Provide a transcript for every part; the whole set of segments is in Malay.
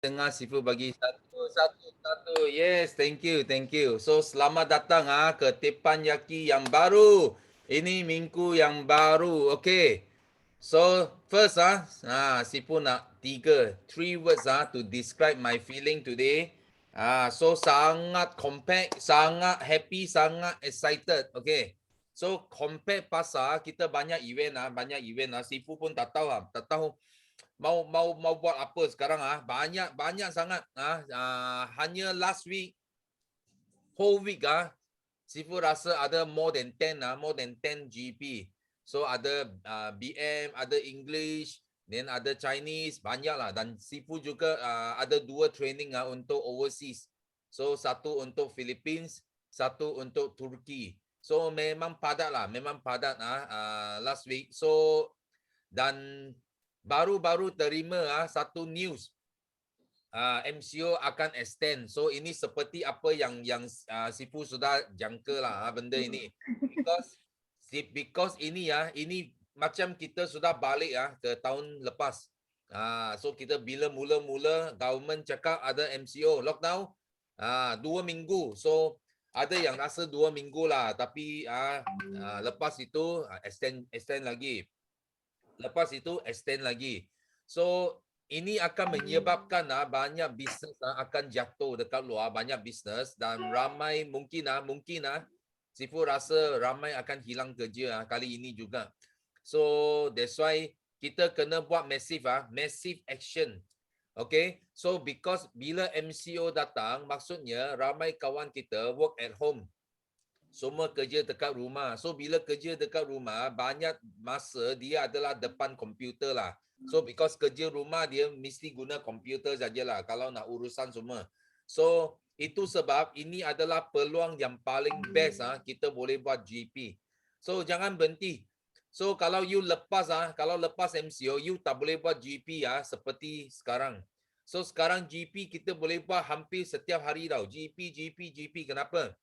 dengar Sifu bagi satu. Yes, thank you, thank you. So selamat datang ke Teppanyaki yang baru. Ini minggu yang baru. Okay. So first Sifu nak three words to describe my feeling today. So sangat compact, sangat happy, sangat excited. Okay. So compact pasal kita banyak event banyak event Sifu pun tak tahu tak tahu mau buat apa sekarang banyak sangat hanya last week whole week Sifu rasa ada more than 10 GP. So ada BM, ada English, then ada Chinese, banyak lah. Dan Sifu juga ada 2 training untuk overseas. So satu untuk Philippines, satu untuk Turki. So memang padat last week. So dan baru-baru terima satu news MCO akan extend. So ini seperti apa yang Sifu sudah jangka lah benda ini. Because ini ini macam kita sudah balik ke tahun lepas. So kita bila mula-mula government cakap ada MCO lockdown 2 minggu. So ada yang rasa 2 minggu lah, tapi lepas itu extend lagi. Lepas itu extend lagi. So ini akan menyebabkan banyak bisnes akan jatuh dekat luar, banyak bisnes, dan ramai mungkin Sifu rasa ramai akan hilang kerja kali ini juga. So that's why kita kena buat massive action. Okay, so because bila MCO datang, maksudnya ramai kawan kita work at home. Semua kerja dekat rumah. So bila kerja dekat rumah, banyak masa dia adalah depan komputer lah. So because kerja rumah dia mesti guna komputer sajalah kalau nak urusan semua. So itu sebab ini adalah peluang yang paling best kita boleh buat GP. So jangan berhenti. So kalau you lepas MCO, you tak boleh buat GP seperti sekarang. So sekarang GP kita boleh buat hampir setiap hari tau. GP. Kenapa?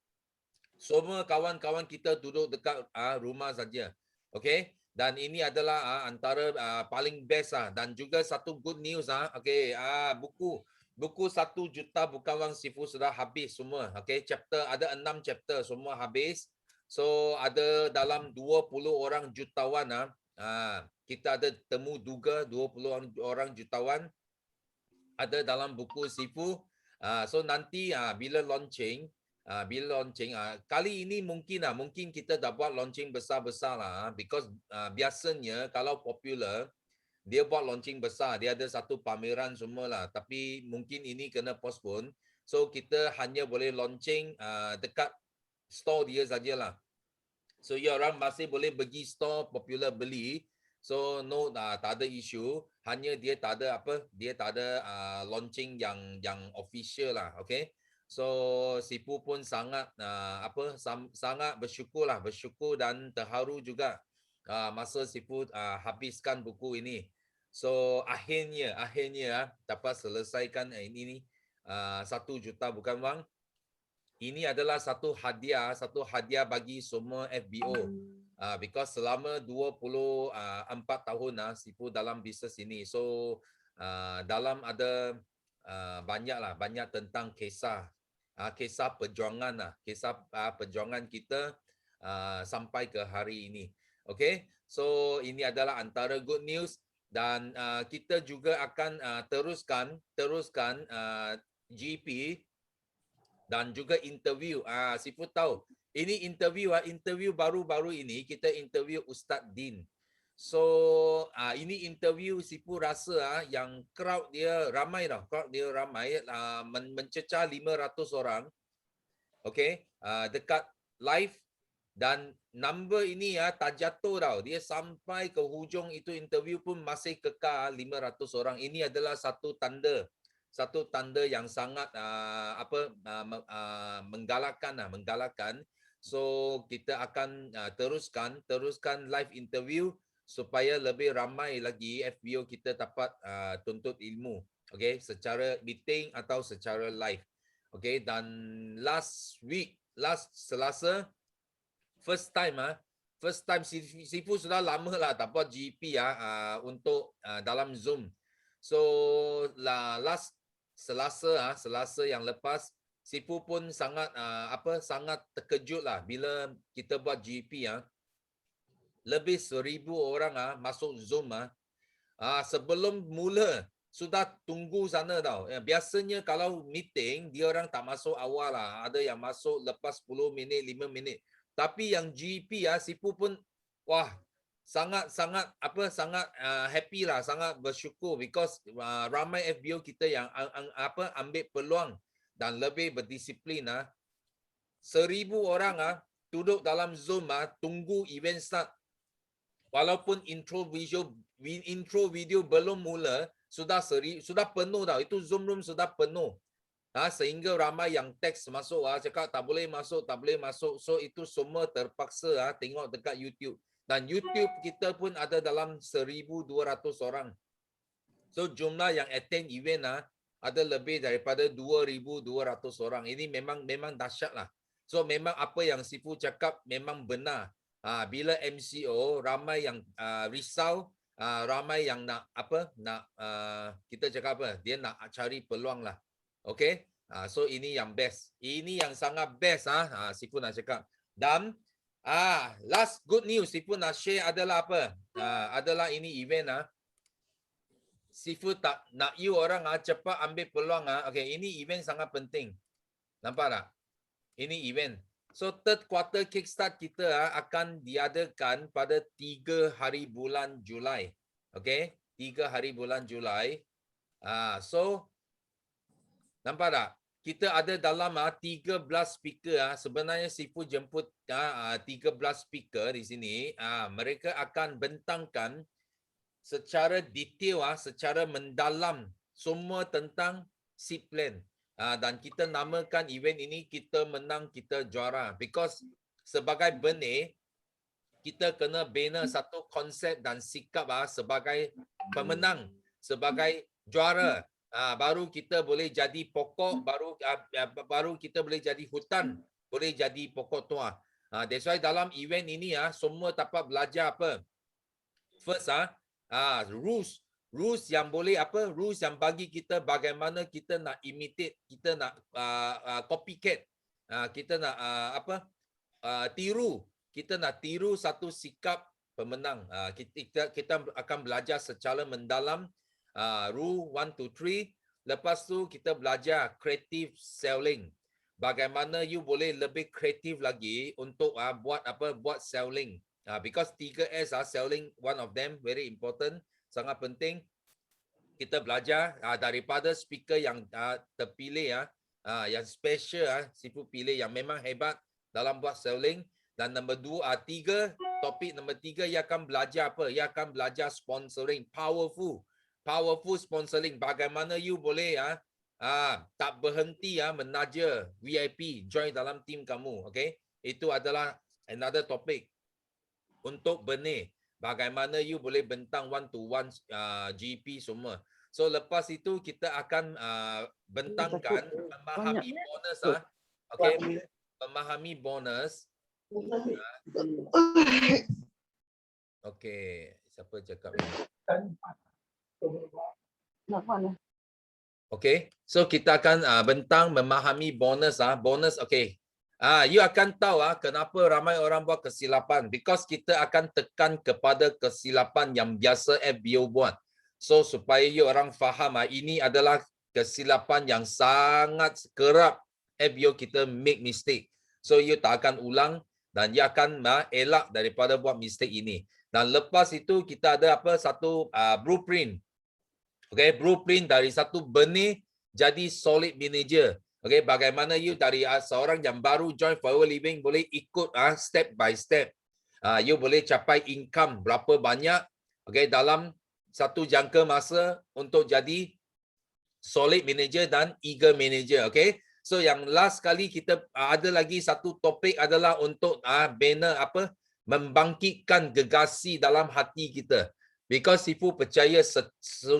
Semua kawan-kawan kita duduk dekat rumah saja. Okay? Dan ini adalah antara paling best dan juga satu good news Okay, buku 1 juta bukan wang Sifu sudah habis semua. Okay, chapter ada 6 chapter semua habis. So ada dalam 20 orang jutawan kita ada temu duga 20 orang jutawan ada dalam buku Sifu. So nanti bila launching kali ini mungkin kita dah buat launching besar-besar lah because biasanya kalau popular dia buat launching besar, dia ada satu pameran semualah, tapi mungkin ini kena postpone. So kita hanya boleh launching dekat store dia sajalah. So ya orang masih boleh pergi store popular beli. So no tak ada isu, hanya dia tak ada launching yang official lah. Okay. So Sifu pun sangat sangat bersyukur dan terharu juga masa Sifu habiskan buku ini. So akhirnya dapat selesaikan ini 1 juta bukan wang. Ini adalah satu hadiah bagi semua FBO. Because selama 24 tahun Sifu dalam bisnes ini. So dalam ada banyak tentang kisah perjuangan perjuangan kita sampai ke hari ini. Okay, so ini adalah antara good news dan kita juga akan teruskan GP dan juga interview. Sifu tahu ini interview baru-baru ini kita interview Ustaz Din. So ini interview Sifu rasa yang crowd dia ramai mencecah 500 orang. Okay, dekat live dan number ini tak jatuh tau. Dia sampai ke hujung itu interview pun masih kekal 500 orang. Ini adalah satu tanda yang sangat menggalakkan. So kita akan teruskan live interview supaya lebih ramai lagi FBO kita dapat tuntut ilmu. Okay, secara meeting atau secara live. Okay, dan last Selasa, first time Sifu sudah lama lah tak buat GP untuk dalam Zoom. So last Selasa yang lepas, Sifu pun sangat sangat terkejut lah bila kita buat GP lebih 1,000 orang masuk Zoom sebelum mula sudah tunggu sana tau. Biasanya kalau meeting dia orang tak masuk awal lah, ada yang masuk lepas 10 minit, 5 minit. Tapi yang GP Sifu pun wah sangat happy lah, sangat bersyukur because ramai FBO kita yang ambil peluang dan lebih berdisiplin 1,000 orang duduk dalam Zoom tunggu event start. Walaupun intro video belum mula sudah penuh tau. Itu Zoom room sudah penuh. Sehingga ramai yang teks masuk cakap tak boleh masuk. So itu semua terpaksa tengok dekat YouTube. Dan YouTube kita pun ada dalam 1,200 orang. So jumlah yang attend event ada lebih daripada 2,200 orang. Ini memang dahsyat lah. So memang apa yang Sifu cakap memang benar. Bila MCO ramai yang risau, ramai yang nak kita cakap apa? Dia nak cari peluang lah. Okay? So ini yang best. Ini yang sangat best Sifu nak cakap. Dan last good news Sifu nak share adalah apa? Adalah ini event Sifu tak nak you orang cepat ambil peluang Okay, ini event sangat penting. Nampak tak? Ini event. So third quarter kickstart kita akan diadakan pada 3 hari bulan Julai. Okay? 3 hari bulan Julai. So nampak tak? Kita ada dalam 13 speaker. Sebenarnya Sifu jemput 13 speaker di sini. Mereka akan bentangkan secara detail, secara mendalam semua tentang seed plan. Dan kita namakan event ini kita menang kita juara, because sebagai benih kita kena bina satu konsep dan sikap sebagai pemenang, sebagai juara. Baru kita boleh jadi pokok, baru kita boleh jadi hutan, boleh jadi pokok tua. That's why dalam event ini semua dapat belajar apa? First rules yang boleh rules yang bagi kita bagaimana kita nak imitate, kita nak copycat, kita nak tiru, kita nak tiru satu sikap pemenang. Kita akan belajar secara mendalam rule 1 to 3. Lepas tu kita belajar creative selling. Bagaimana you boleh lebih kreatif lagi untuk buat selling. Because 3S selling one of them very important, sangat penting. Kita belajar daripada speaker yang terpilih yang special Sifu pilih yang memang hebat dalam buat selling. Dan nombor 3, topik nombor 3 ia akan belajar apa? Ia akan belajar sponsoring, powerful sponsoring. Bagaimana you boleh tak berhenti menaja VIP join dalam tim kamu. Okay, itu adalah another topic untuk benih. Bagaimana you boleh bentang 1-to-1 GP semua. So lepas itu kita akan bentangkan memahami bonus okay, memahami bonus. Okay, siapa cakap ni? Okay, so kita akan bentang memahami bonus bonus. Okay, you akan tahu kenapa ramai orang buat kesilapan, because kita akan tekan kepada kesilapan yang biasa FBO buat. So supaya you orang faham ini adalah kesilapan yang sangat kerap FBO kita make mistake. So you tak akan ulang dan you akan elak daripada buat mistake ini. Dan lepas itu kita ada satu blueprint. Okay, blueprint dari satu benih jadi solid manager. Okay, bagaimana you dari seorang yang baru join Forever Living boleh ikut step by step. You boleh capai income berapa banyak, okay, dalam satu jangka masa untuk jadi solid manager dan eager manager. Okay, so yang last kali kita ada lagi satu topik adalah untuk bina membangkitkan gegasi dalam hati kita. Because Sifu percaya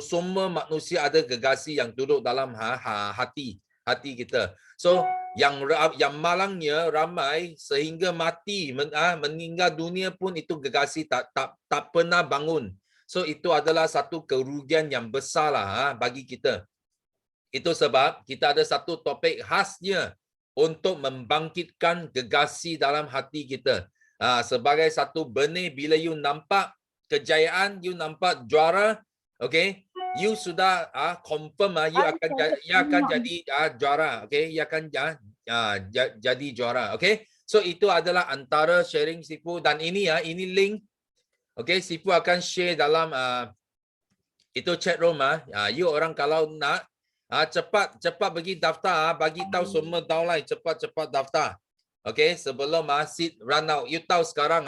semua manusia ada gegasi yang duduk dalam hati kita. So yang malangnya ramai sehingga mati meninggal dunia pun itu gegasi tak pernah bangun. So itu adalah satu kerugian yang besar lah bagi kita. Itu sebab kita ada satu topik khasnya untuk membangkitkan gegasi dalam hati kita. Sebagai satu benih, bila you nampak kejayaan, you nampak juara, okay, you sudah confirm you akan jadi juara, okay, you akan jadi juara, okay. So itu adalah antara sharing Sifu, dan ini ini link, okay, Sifu akan share dalam itu chat room. You orang kalau nak cepat pergi daftar, bagi tahu semua downline, cepat daftar. Okay, sebelum seat run out. You tahu sekarang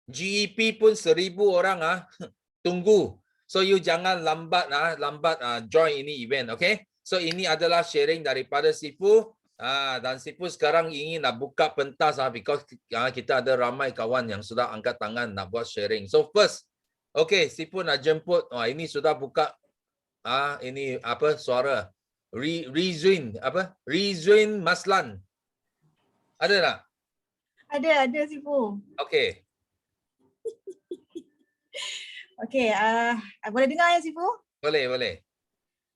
GEP pun 1,000 orang tunggu. So you jangan lambat join ini event, okay? So ini adalah sharing daripada Sifu. Dan Sifu sekarang ingin nak buka pentas because kita ada ramai kawan yang sudah angkat tangan nak buat sharing. So first, okay, Sifu nak jemput. Ini sudah buka. Ini apa suara? Rizwin Maslan. Ada tak? Ada Sifu. Okay. Okay, boleh dengar ya Sifu? Boleh.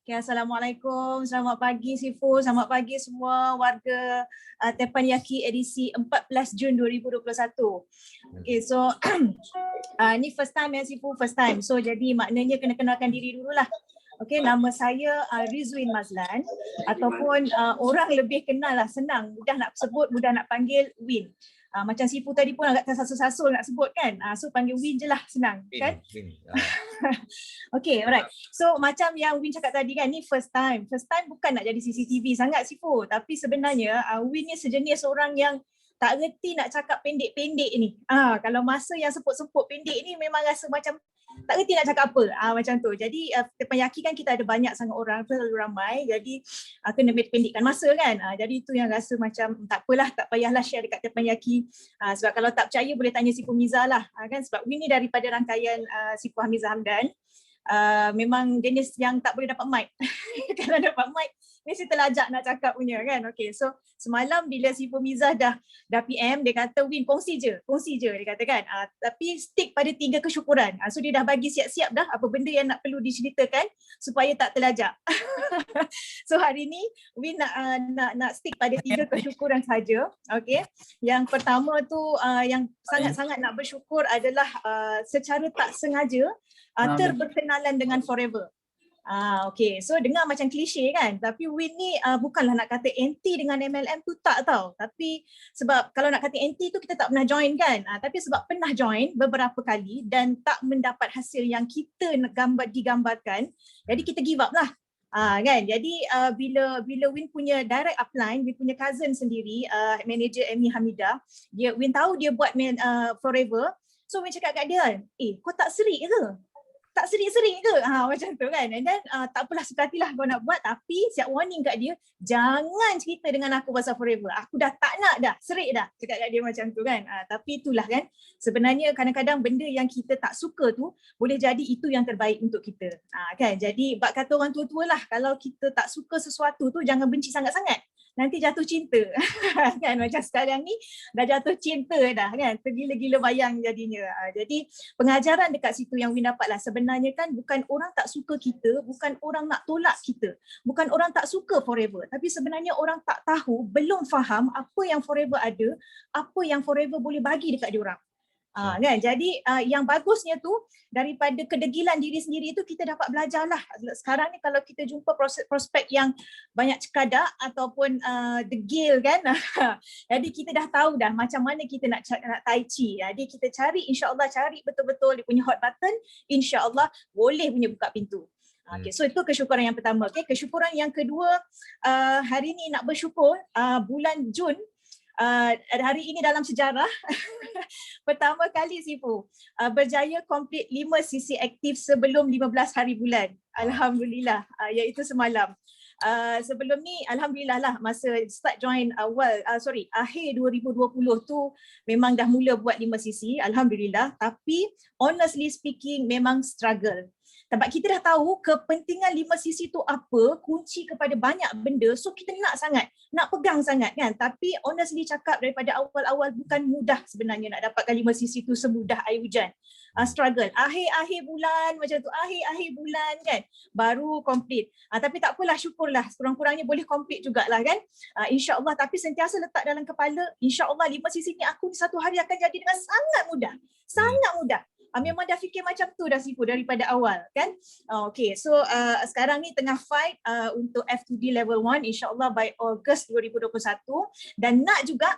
Okay, Assalamualaikum, selamat pagi Sifu, selamat pagi semua warga Teppanyaki edisi 14 Jun 2021. Okay, so ni first time ya Sifu, first time. So jadi maknanya kena kenalkan diri dululah. Okay, nama saya Rizwin Mazlan, ataupun orang lebih kenal lah, senang, mudah nak sebut, mudah nak panggil Win. Macam Sifu tadi pun agak tersasul-sasul nak sebut kan. So panggil Win je lah, senang kan. Okay, alright. So macam yang Win cakap tadi kan, ni first time. First time bukan nak jadi CCTV sangat Sifu. Tapi sebenarnya Win ni sejenis orang yang tak reti nak cakap pendek-pendek ni. Kalau masa yang semput-semput pendek ni memang rasa macam tak reti nak cakap apa. Macam tu. Jadi Teppanyaki kan kita ada banyak sangat orang, terlalu ramai. Jadi kena pendekkan masa kan. Jadi itu yang rasa macam tak apalah, tak payahlah share dekat Teppanyaki. Sebab kalau tak percaya boleh tanya Sifu Miza lah. Kan sebab Win ni daripada rangkaian Sifu Hamizah Hamdan. Memang jenis yang tak boleh dapat mic. Kalau dapat mic mesti terlajak nak cakap punya kan. Okay, so semalam bila Sifu Miza dah PM, dia kata Win kongsi je dia kata kan. Tapi stick pada 3 kesyukuran. So dia dah bagi siap-siap dah apa benda yang nak perlu diceritakan supaya tak terlajak. So hari ni Win nak stick pada 3 kesyukuran saja. Okay, yang pertama tu yang sangat-sangat nak bersyukur adalah secara tak sengaja terberkenalan dengan Forever. Okay, so dengar macam klise kan, tapi Win ni bukanlah nak kata anti dengan MLM tu, tak tau. Tapi sebab kalau nak kata anti tu kita tak pernah join kan, tapi sebab pernah join beberapa kali dan tak mendapat hasil yang kita digambarkan, jadi kita give up lah. Kan, jadi bila Win punya direct upline, Win punya cousin sendiri, manager Amy Hamidah, Win tahu dia buat Forever. So Win cakap kat dia, kau tak serik ke? Tak serik-serik ke? Macam tu kan. And then tak apalah, suka hatilah kau nak buat, tapi siap warning kat dia, jangan cerita dengan aku pasal Forever. Aku dah tak nak dah, serik dah. Cakap kat dia macam tu kan. Tapi itulah kan, sebenarnya kadang-kadang benda yang kita tak suka tu boleh jadi itu yang terbaik untuk kita. Kan. Jadi bak kata orang tua-tua lah, kalau kita tak suka sesuatu tu jangan benci sangat-sangat. Nanti jatuh cinta. Kan, macam sekarang ni dah jatuh cinta dah kan, tergila-gila bayang jadinya. Jadi pengajaran dekat situ yang Win dapat lah, sebenarnya kan bukan orang tak suka kita, bukan orang nak tolak kita, bukan orang tak suka Forever, tapi sebenarnya orang tak tahu, belum faham apa yang Forever ada, apa yang Forever boleh bagi dekat diorang. Kan, jadi yang bagusnya tu daripada kedegilan diri sendiri itu kita dapat belajar lah. Sekarang ni kalau kita jumpa prospek yang banyak cekadak ataupun degil kan, jadi kita dah tahu dah macam mana kita nak tai chi. Jadi kita cari, insya-Allah cari betul-betul dia punya hot button, insya-Allah boleh punya buka pintu. Okay, so itu kesyukuran yang pertama. Okay, kesyukuran yang kedua, hari ni nak bersyukur bulan Jun, hari ini dalam sejarah pertama kali Sifu berjaya complete 5 sesi aktif sebelum 15 hari bulan. Alhamdulillah, iaitu semalam. Sebelum ni alhamdulillah lah, masa start join akhir 2020 tu memang dah mula buat 5 sesi, alhamdulillah. Tapi honestly speaking memang struggle. Sebab kita dah tahu kepentingan 5 sisi tu apa, kunci kepada banyak benda. So kita nak pegang sangat kan. Tapi honestly cakap daripada awal-awal bukan mudah sebenarnya nak dapatkan 5 sisi tu semudah air hujan. Struggle. Akhir-akhir bulan macam tu, akhir-akhir bulan kan baru complete. Tapi tak apalah, syukurlah kurang-kurangnya boleh complete jugalah kan. InsyaAllah, tapi sentiasa letak dalam kepala, InsyaAllah 5 sisi ni aku ni satu hari akan jadi dengan sangat mudah. Sangat mudah. Memang dah fikir macam tu dah Sifu daripada awal kan. Okay, so sekarang ni tengah fight untuk F2D level 1 insyaAllah by Ogos 2021 dan nak juga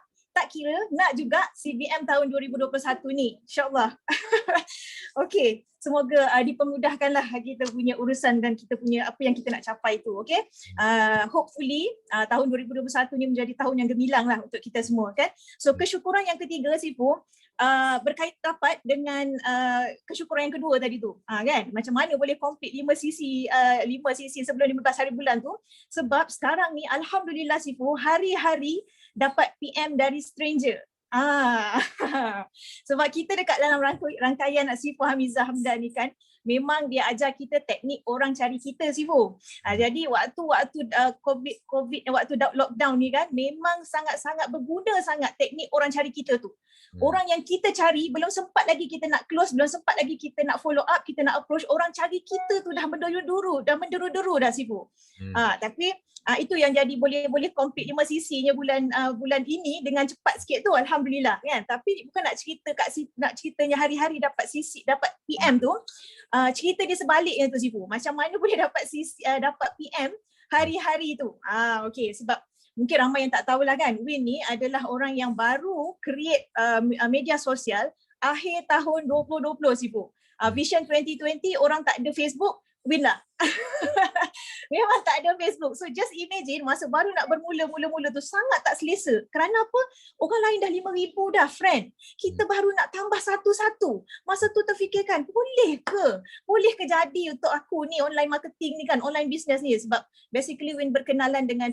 CBM tahun 2021 ni insyaAllah. Okay, semoga dipermudahkanlah kita punya urusan dan kita punya apa yang kita nak capai tu. Okay, hopefully tahun 2021 ni menjadi tahun yang gemilang lah untuk kita semua kan. So kesyukuran yang ketiga Sifu, berkait rapat dengan kesyukuran yang kedua tadi tu kan, macam mana boleh complete 5 sisi sebelum 15 hari bulan tu. Sebab sekarang ni alhamdulillah Sifu, hari-hari dapat PM dari stranger. Sebab kita dekat dalam rangkaian Sifu Hamizah Hamdan ni kan, memang dia ajar kita teknik orang cari kita Sifu. Jadi waktu COVID waktu lockdown ni kan, memang sangat-sangat berguna sangat teknik orang cari kita tu. Orang yang kita cari belum sempat lagi kita nak close, belum sempat lagi kita nak follow up, kita nak approach, orang cari kita tu dah menderu-deru dah Sifu. Tapi itu yang jadi boleh complete 5 sisinya bulan ini dengan cepat sikit tu, alhamdulillah kan. Tapi bukan nak ceritanya hari-hari dapat PM tu. Cerita dia sebaliknya tu Sifu. Macam mana boleh dapat PM hari-hari tu. Okay, sebab mungkin ramai yang tak tahulah kan, Win ni adalah orang yang baru create media sosial akhir tahun 2020 Sifu. Vision 2020 orang tak ada Facebook, Win lah. Memang tak ada Facebook. So just imagine masa baru nak bermula tu sangat tak selesa. Kerana apa? Orang lain dah 5,000 dah friend. Kita baru nak tambah satu-satu. Masa tu terfikirkan, boleh ke jadi untuk aku ni online marketing ni kan, online business ni. Sebab basically Win berkenalan dengan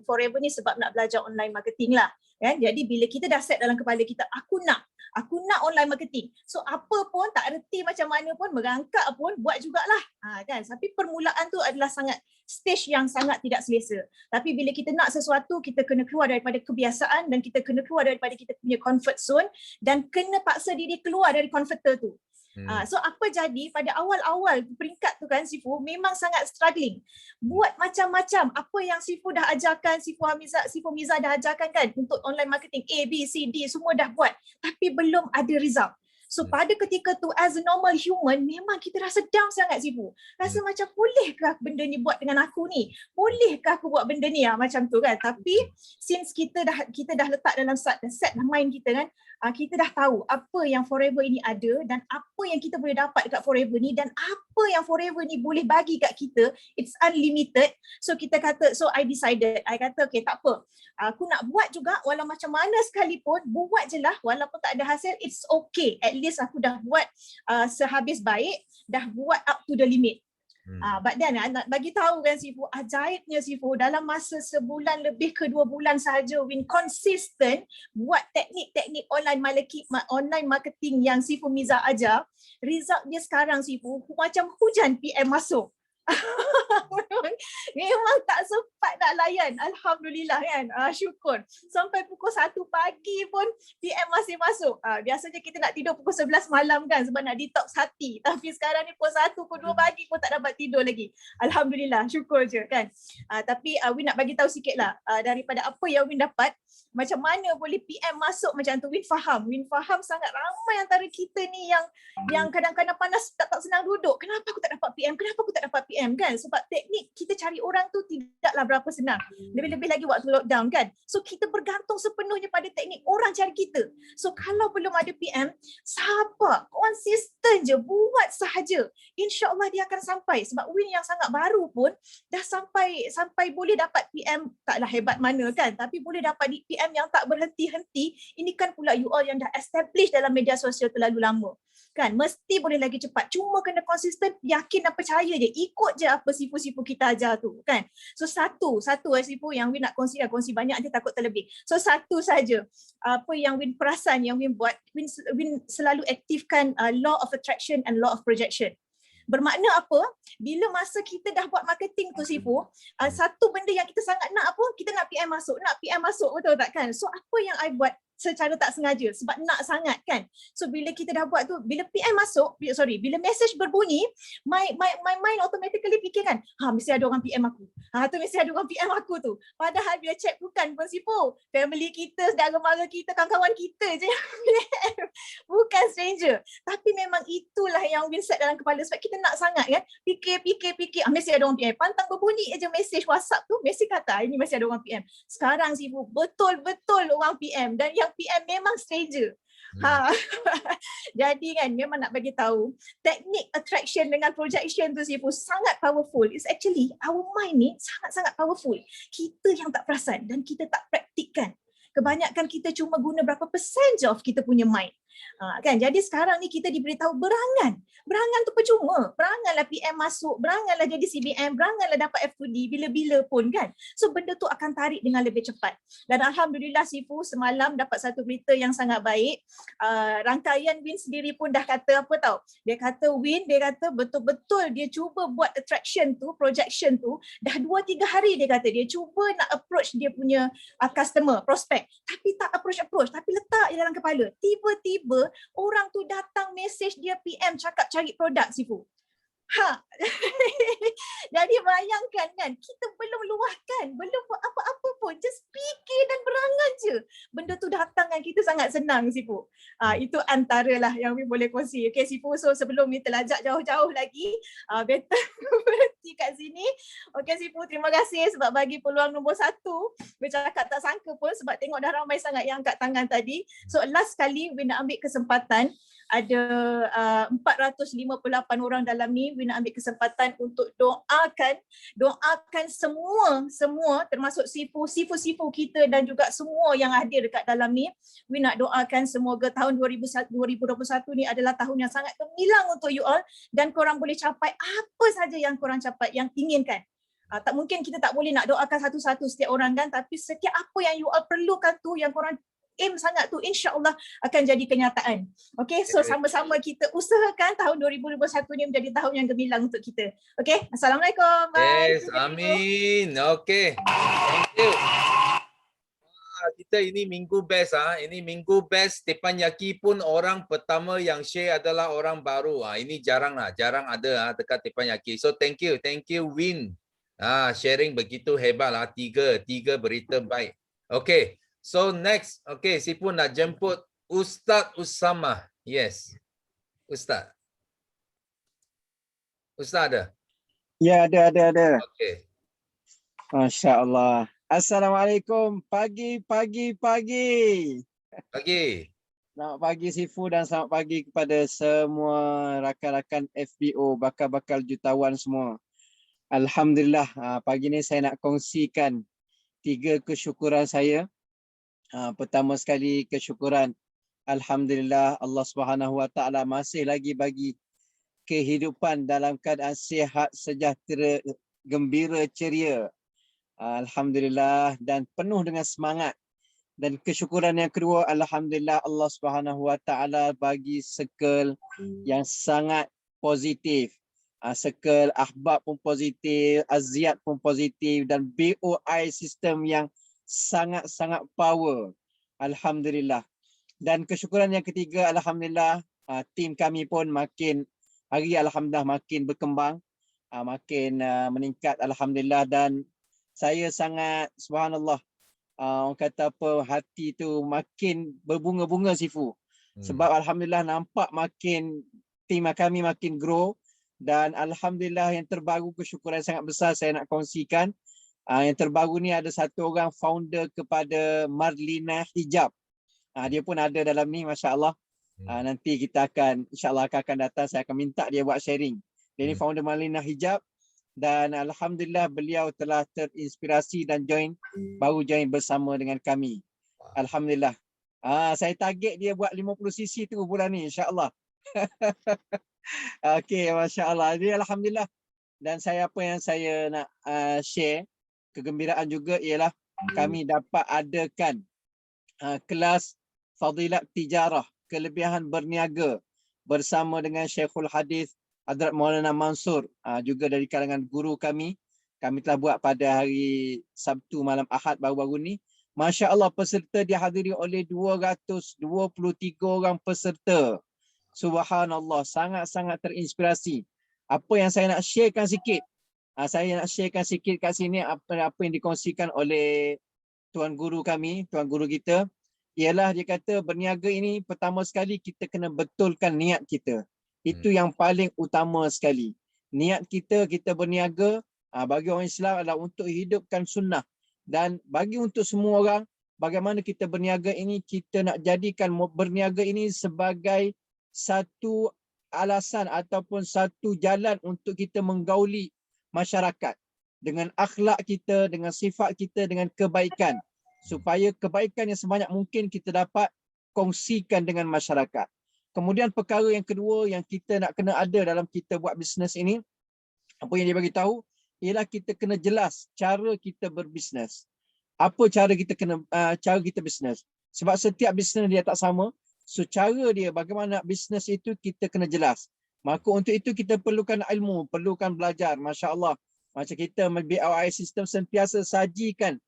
Forever ni sebab nak belajar online marketing lah. Kan? Jadi bila kita dah set dalam kepala kita, aku nak online marketing. So apa pun tak reti macam mana pun, merangkak pun buat jugalah. Kan? Tapi permulaan tu adalah stage yang sangat tidak selesa. Tapi bila kita nak sesuatu, kita kena keluar daripada kebiasaan dan kita kena keluar daripada kita punya comfort zone dan kena paksa diri keluar dari comforter tu. So apa jadi pada awal-awal peringkat tu kan Sifu memang sangat struggling. Buat macam-macam apa yang Sifu dah ajarkan, Sifu Miza dah ajarkan kan untuk online marketing A, B, C, D semua dah buat tapi belum ada result. So pada ketika tu as a normal human memang kita rasa down sangat Sifu. Rasa macam bolehkah benda ni buat dengan aku ni? Bolehkah aku buat benda ni macam tu kan. Tapi since kita dah letak dalam set mind kita kan, kita dah tahu apa yang Forever ini ada dan apa yang kita boleh dapat dekat Forever ni dan apa yang Forever ni boleh bagi kat kita, it's unlimited. So I decided, I kata okay tak apa. Aku nak buat juga walau macam mana sekalipun, buat je lah walaupun tak ada hasil, it's okay. At least aku dah buat sehabis baik, dah buat up to the limit. But then nak bagi tahu kan Sifu, ajaibnya Sifu dalam masa sebulan lebih ke 2 bulan sahaja Win konsisten buat teknik-teknik online marketing yang Sifu Miza ajar. Result dia sekarang Sifu macam hujan PM masuk. Memang tak sempat nak layan. Alhamdulillah kan. Syukur. Sampai pukul 1 pagi pun PM masih masuk. Biasanya kita nak tidur pukul 11 malam kan sebab nak detox hati. Tapi sekarang ni pukul 1, pukul 2 pagi pun tak dapat tidur lagi. Alhamdulillah. Syukur je kan. Tapi Win nak bagi tahu sikit lah daripada apa yang Win dapat, macam mana boleh PM masuk macam tu. Win faham sangat ramai antara kita ni yang kadang-kadang panas tak senang duduk. Kenapa aku tak dapat PM kan? Sebab teknik kita cari orang tu tidaklah berapa senang. Lebih-lebih lagi waktu lockdown kan. So kita bergantung sepenuhnya pada teknik orang cari kita. So kalau belum ada PM, sabar, konsisten je, buat sahaja. InsyaAllah dia akan sampai. Sebab Win yang sangat baru pun dah sampai boleh dapat PM, taklah hebat mana kan, tapi boleh dapat PM yang tak berhenti-henti. Ini kan pula you all yang dah establish dalam media sosial terlalu lama. Kan mesti boleh lagi cepat, cuma kena konsisten, yakin dan percaya je, ikut je apa Sifu kita ajar tu kan. So satu Sifu yang Win nak kongsi banyak nanti takut terlebih. So satu saja apa yang Win perasan, yang Win buat, Win selalu aktifkan law of attraction and law of projection. Bermakna apa? Bila masa kita dah buat marketing tu Sifu, satu benda yang kita sangat nak apa? Kita nak PM masuk, betul tak kan? So apa yang I buat secara tak sengaja sebab nak sangat kan. So bila kita dah buat tu, bila PM masuk, bila message berbunyi, my mind automatically fikir kan, mesti ada orang PM aku. Tu mesti ada orang PM aku tu. Padahal bila check bukan pun Sifu. Family kita, saudara mara kita, kawan-kawan kita je yang PM. Bukan stranger. Tapi memang itulah yang Win set dalam kepala sebab kita nak sangat kan. Fikir, mesti ada orang PM. Pantang berbunyi je message WhatsApp tu, mesti kata ini mesti ada orang PM. Sekarang Sifu betul-betul orang PM dan yang PM memang stranger. Jadi kan memang nak bagi tahu teknik attraction dengan projection tu Sifu sangat powerful. It's actually our mind ni sangat-sangat powerful. Kita yang tak perasan dan kita tak praktikkan. Kebanyakan kita cuma guna berapa persen je of kita punya mind. Kan? Jadi sekarang ni kita diberitahu berangan. Berangan tu percuma. Beranganlah PM masuk, beranganlah jadi CBM, beranganlah dapat F2D bila-bila pun kan. So benda tu akan tarik dengan lebih cepat. Dan Alhamdulillah Sifu semalam dapat satu berita yang sangat baik. Rangkaian Win sendiri pun dah kata apa tau. Dia kata Win, dia kata betul-betul dia cuba buat attraction tu, projection tu. Dah 2-3 hari dia kata dia cuba nak approach dia punya customer, prospect. Tapi tak approach, tapi letak je dalam kepala. Tiba-tiba orang tu datang message dia PM cakap cari produk Sifu. Jadi bayangkan kan, kita belum luahkan, belum buat apa-apa pun, just fikir dan berangan je. Benda tu datang kan kita sangat senang Sifu. Itu antaralah yang we boleh kongsi. Okay Sifu, so sebelum ni terlajak jauh-jauh lagi, better berhenti kat sini. Okay Sifu, terima kasih sebab bagi peluang nombor 1. Bercakap tak sangka pun sebab tengok dah ramai sangat yang angkat tangan tadi. So last kali we nak ambil kesempatan, ada 458 orang dalam ni, we nak ambil kesempatan untuk doakan semua termasuk Sifu kita dan juga semua yang hadir dekat dalam ni. We nak doakan semoga tahun 2021 ni adalah tahun yang sangat gemilang untuk you all dan korang boleh capai apa saja yang korang capai, yang inginkan. Tak mungkin kita tak boleh nak doakan satu-satu setiap orang kan, tapi setiap apa yang you all perlukan tu, yang korang aim sangat tu, insya-Allah akan jadi kenyataan. Okay, so sama-sama kita usahakan tahun 2021 ni menjadi tahun yang gemilang untuk kita. Okay, Assalamualaikum. Bye. Yes, amin. Okay, thank you. Kita ini minggu best ini minggu best. Teppanyaki pun orang pertama yang share adalah orang baru. Ini jarang ada dekat Teppanyaki. So thank you Win. Sharing begitu hebat lah. Tiga berita baik. Okay. So next, okay, Sifu nak jemput Ustaz Usama. Yes, Ustaz ada? Ya, ada. Okay. Masya Allah. Assalamualaikum. Pagi. Selamat pagi Sifu dan selamat pagi kepada semua rakan-rakan FBO, bakal-bakal jutawan semua. Alhamdulillah, pagi ni saya nak kongsikan 3 kesyukuran saya. Pertama sekali kesyukuran, alhamdulillah Allah Subhanahu Wa Taala masih lagi bagi kehidupan dalam keadaan sihat, sejahtera, gembira, ceria. Alhamdulillah dan penuh dengan semangat. Dan kesyukuran yang kedua, alhamdulillah Allah Subhanahu Wa Taala bagi circle yang sangat positif. Circle ahbab pun positif, aziat pun positif dan BOI sistem yang sangat-sangat power. Alhamdulillah. Dan kesyukuran yang ketiga, alhamdulillah tim kami pun makin hari alhamdulillah makin berkembang, makin meningkat alhamdulillah dan saya sangat subhanallah orang kata apa, hati tu makin berbunga-bunga Sifu. Sebab alhamdulillah nampak makin tim kami makin grow dan alhamdulillah yang terbaru kesyukuran sangat besar saya nak kongsikan. Yang terbaru ni ada satu orang founder kepada Marlina Hijab. Dia pun ada dalam ni, Masya Allah. Nanti kita akan, insyaAllah akan datang, saya akan minta dia buat sharing. Dia ni founder Marlina Hijab. Dan alhamdulillah beliau telah terinspirasi dan baru join bersama dengan kami. Alhamdulillah. Saya target dia buat 50cc tu bulan ni, insyaAllah. Okey, Masya Allah. Jadi alhamdulillah. Dan apa yang saya nak share, kegembiraan juga ialah kami dapat adakan kelas Fadilat Tijarah, kelebihan berniaga bersama dengan Syekhul Hadis Hadrat Maulana Mansur, juga dari kalangan guru kami. Kami telah buat pada hari Sabtu malam Ahad baru-baru ni. Masya Allah, peserta dihadiri oleh 223 orang peserta. Subhanallah, sangat-sangat terinspirasi. Apa yang saya nak sharekan sikit, saya nak sharekan sikit kat sini apa yang dikongsikan oleh Tuan Guru kami, Tuan Guru kita. Ialah dia kata berniaga ini pertama sekali kita kena betulkan niat kita. Itu yang paling utama sekali. Niat kita berniaga bagi orang Islam adalah untuk hidupkan sunnah. Dan bagi untuk semua orang, bagaimana kita berniaga ini, kita nak jadikan berniaga ini sebagai satu alasan ataupun satu jalan untuk kita menggauli masyarakat. Dengan akhlak kita, dengan sifat kita, dengan kebaikan. Supaya kebaikan yang sebanyak mungkin kita dapat kongsikan dengan masyarakat. Kemudian perkara yang kedua yang kita nak kena ada dalam kita buat bisnes ini, apa yang dia bagi tahu ialah kita kena jelas cara kita berbisnes. Apa cara kita bisnes? Sebab setiap bisnes dia tak sama. So cara dia bagaimana bisnes itu kita kena jelas. Maka untuk itu kita perlukan ilmu, perlukan belajar. Masya Allah. Macam kita BOI sistem sentiasa sajikan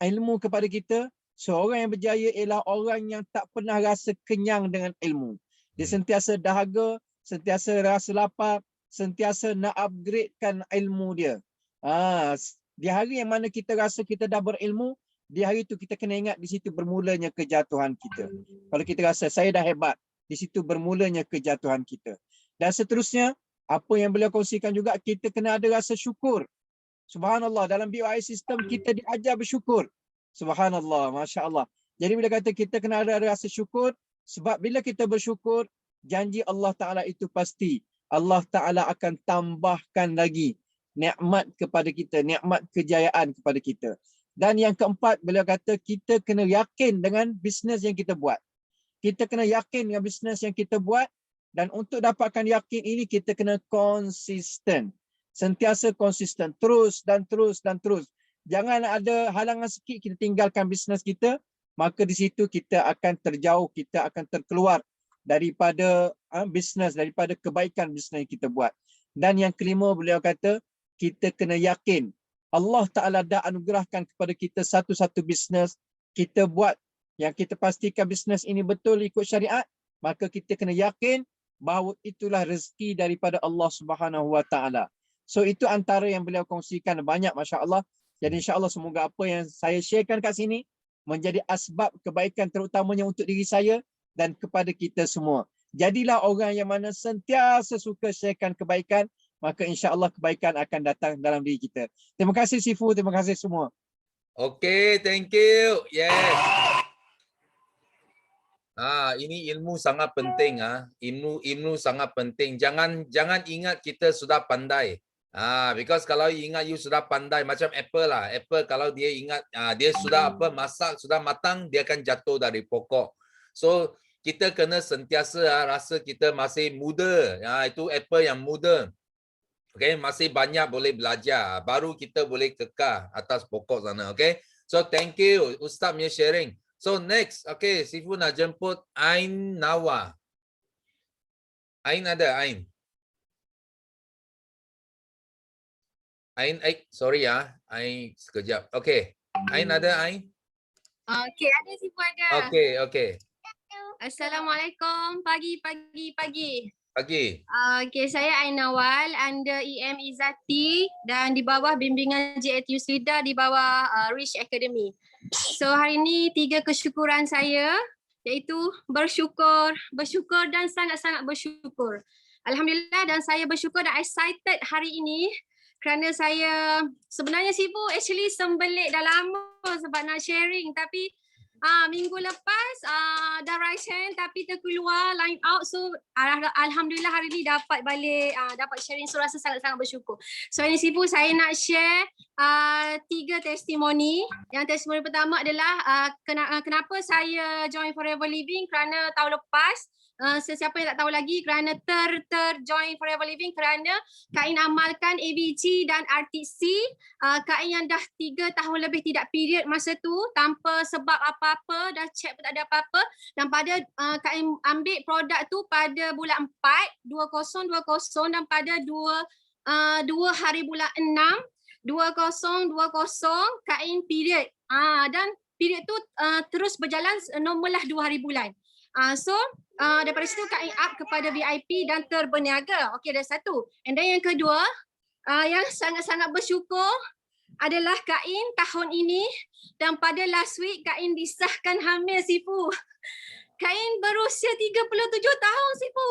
ilmu kepada kita. So orang yang berjaya ialah orang yang tak pernah rasa kenyang dengan ilmu. Dia sentiasa dahaga, sentiasa rasa lapar, sentiasa nak upgradekan ilmu dia. Di hari yang mana kita rasa kita dah berilmu, di hari itu kita kena ingat di situ bermulanya kejatuhan kita. Kalau kita rasa saya dah hebat, di situ bermulanya kejatuhan kita. Dan seterusnya, apa yang beliau kongsikan juga, kita kena ada rasa syukur. Subhanallah, dalam BOI sistem kita diajar bersyukur. Subhanallah, Masya Allah. Jadi bila kata kita kena ada rasa syukur, sebab bila kita bersyukur, janji Allah Ta'ala itu pasti. Allah Ta'ala akan tambahkan lagi nikmat kepada kita, nikmat kejayaan kepada kita. Dan yang keempat, beliau kata kita kena yakin dengan bisnes yang kita buat. Kita kena yakin dengan bisnes yang kita buat. Dan untuk dapatkan yakin ini, kita kena konsisten. Sentiasa konsisten. Terus dan terus dan terus. Jangan ada halangan sikit kita tinggalkan bisnes kita. Maka di situ kita akan terjauh, kita akan terkeluar daripada bisnes, daripada kebaikan bisnes yang kita buat. Dan yang kelima, beliau kata, kita kena yakin Allah Ta'ala dah anugerahkan kepada kita satu-satu bisnes kita buat yang kita pastikan bisnes ini betul ikut syariat, maka kita kena yakin bahawa itulah rezeki daripada Allah Subhanahu Wa Ta'ala. So itu antara yang beliau kongsikan banyak, Masya Allah. Jadi insya Allah semoga apa yang saya sharekan kat sini menjadi asbab kebaikan terutamanya untuk diri saya dan kepada kita semua. Jadilah orang yang mana sentiasa suka sharekan kebaikan, maka insya Allah kebaikan akan datang dalam diri kita. Terima kasih Sifu, terima kasih semua. Okay, thank you. Yes. Ini ilmu sangat penting. Ilmu sangat penting. Jangan ingat kita sudah pandai. Because kalau ingat you sudah pandai, macam Apple lah. Apple kalau dia ingat dia sudah masak, sudah matang, dia akan jatuh dari pokok. So kita kena sentiasa rasa kita masih muda. Itu Apple yang muda. Okay, masih banyak boleh belajar. Baru kita boleh kekal atas pokok sana. Okay, so thank you Ustaz punya sharing. So next, okay, Sifu nak jemput Ain Nawa. Ain ada Ain? Ain, sorry Ain sekejap. Okay, Ain ada Ain? Okay, ada Sifu ada. Okay. Assalamualaikum, pagi. Pagi. Okay, saya Ain Nawal under EM Izzati dan di bawah bimbingan JAT Yusrida di bawah Rich Academy. So hari ini 3 kesyukuran saya iaitu bersyukur dan sangat-sangat bersyukur. Alhamdulillah, dan saya bersyukur dan excited hari ini kerana saya sebenarnya Sifu actually sembelit dah lama sebab nak sharing, tapi minggu lepas dah rise hand tapi terkeluar line out, so alhamdulillah hari ni dapat balik dapat sharing, so rasa sangat-sangat bersyukur. So ini Sifu, saya nak share 3 testimoni. Yang testimoni pertama adalah kenapa saya join Forever Living, kerana tahun lepas sesiapa yang tak tahu lagi kerana terjoin Forever Living kerana Kak In amalkan ABG dan RTC. Kak In yang dah 3 tahun lebih tidak period masa tu tanpa sebab apa-apa, dah check pun tak ada apa-apa, dan pada Kak In ambil produk tu pada bulan 4 2020 dan pada 2 hari bulan 6 2020 Kak In period. Dan period tu terus berjalan normal lah 2 hari bulan. So daripada situ Kak In up kepada VIP dan terberniaga. Okey, dah satu. And then yang kedua, yang sangat-sangat bersyukur adalah Kak In tahun ini dan pada last week Kak In disahkan hamil Sifu. Kak In berusia 37 tahun Sifu.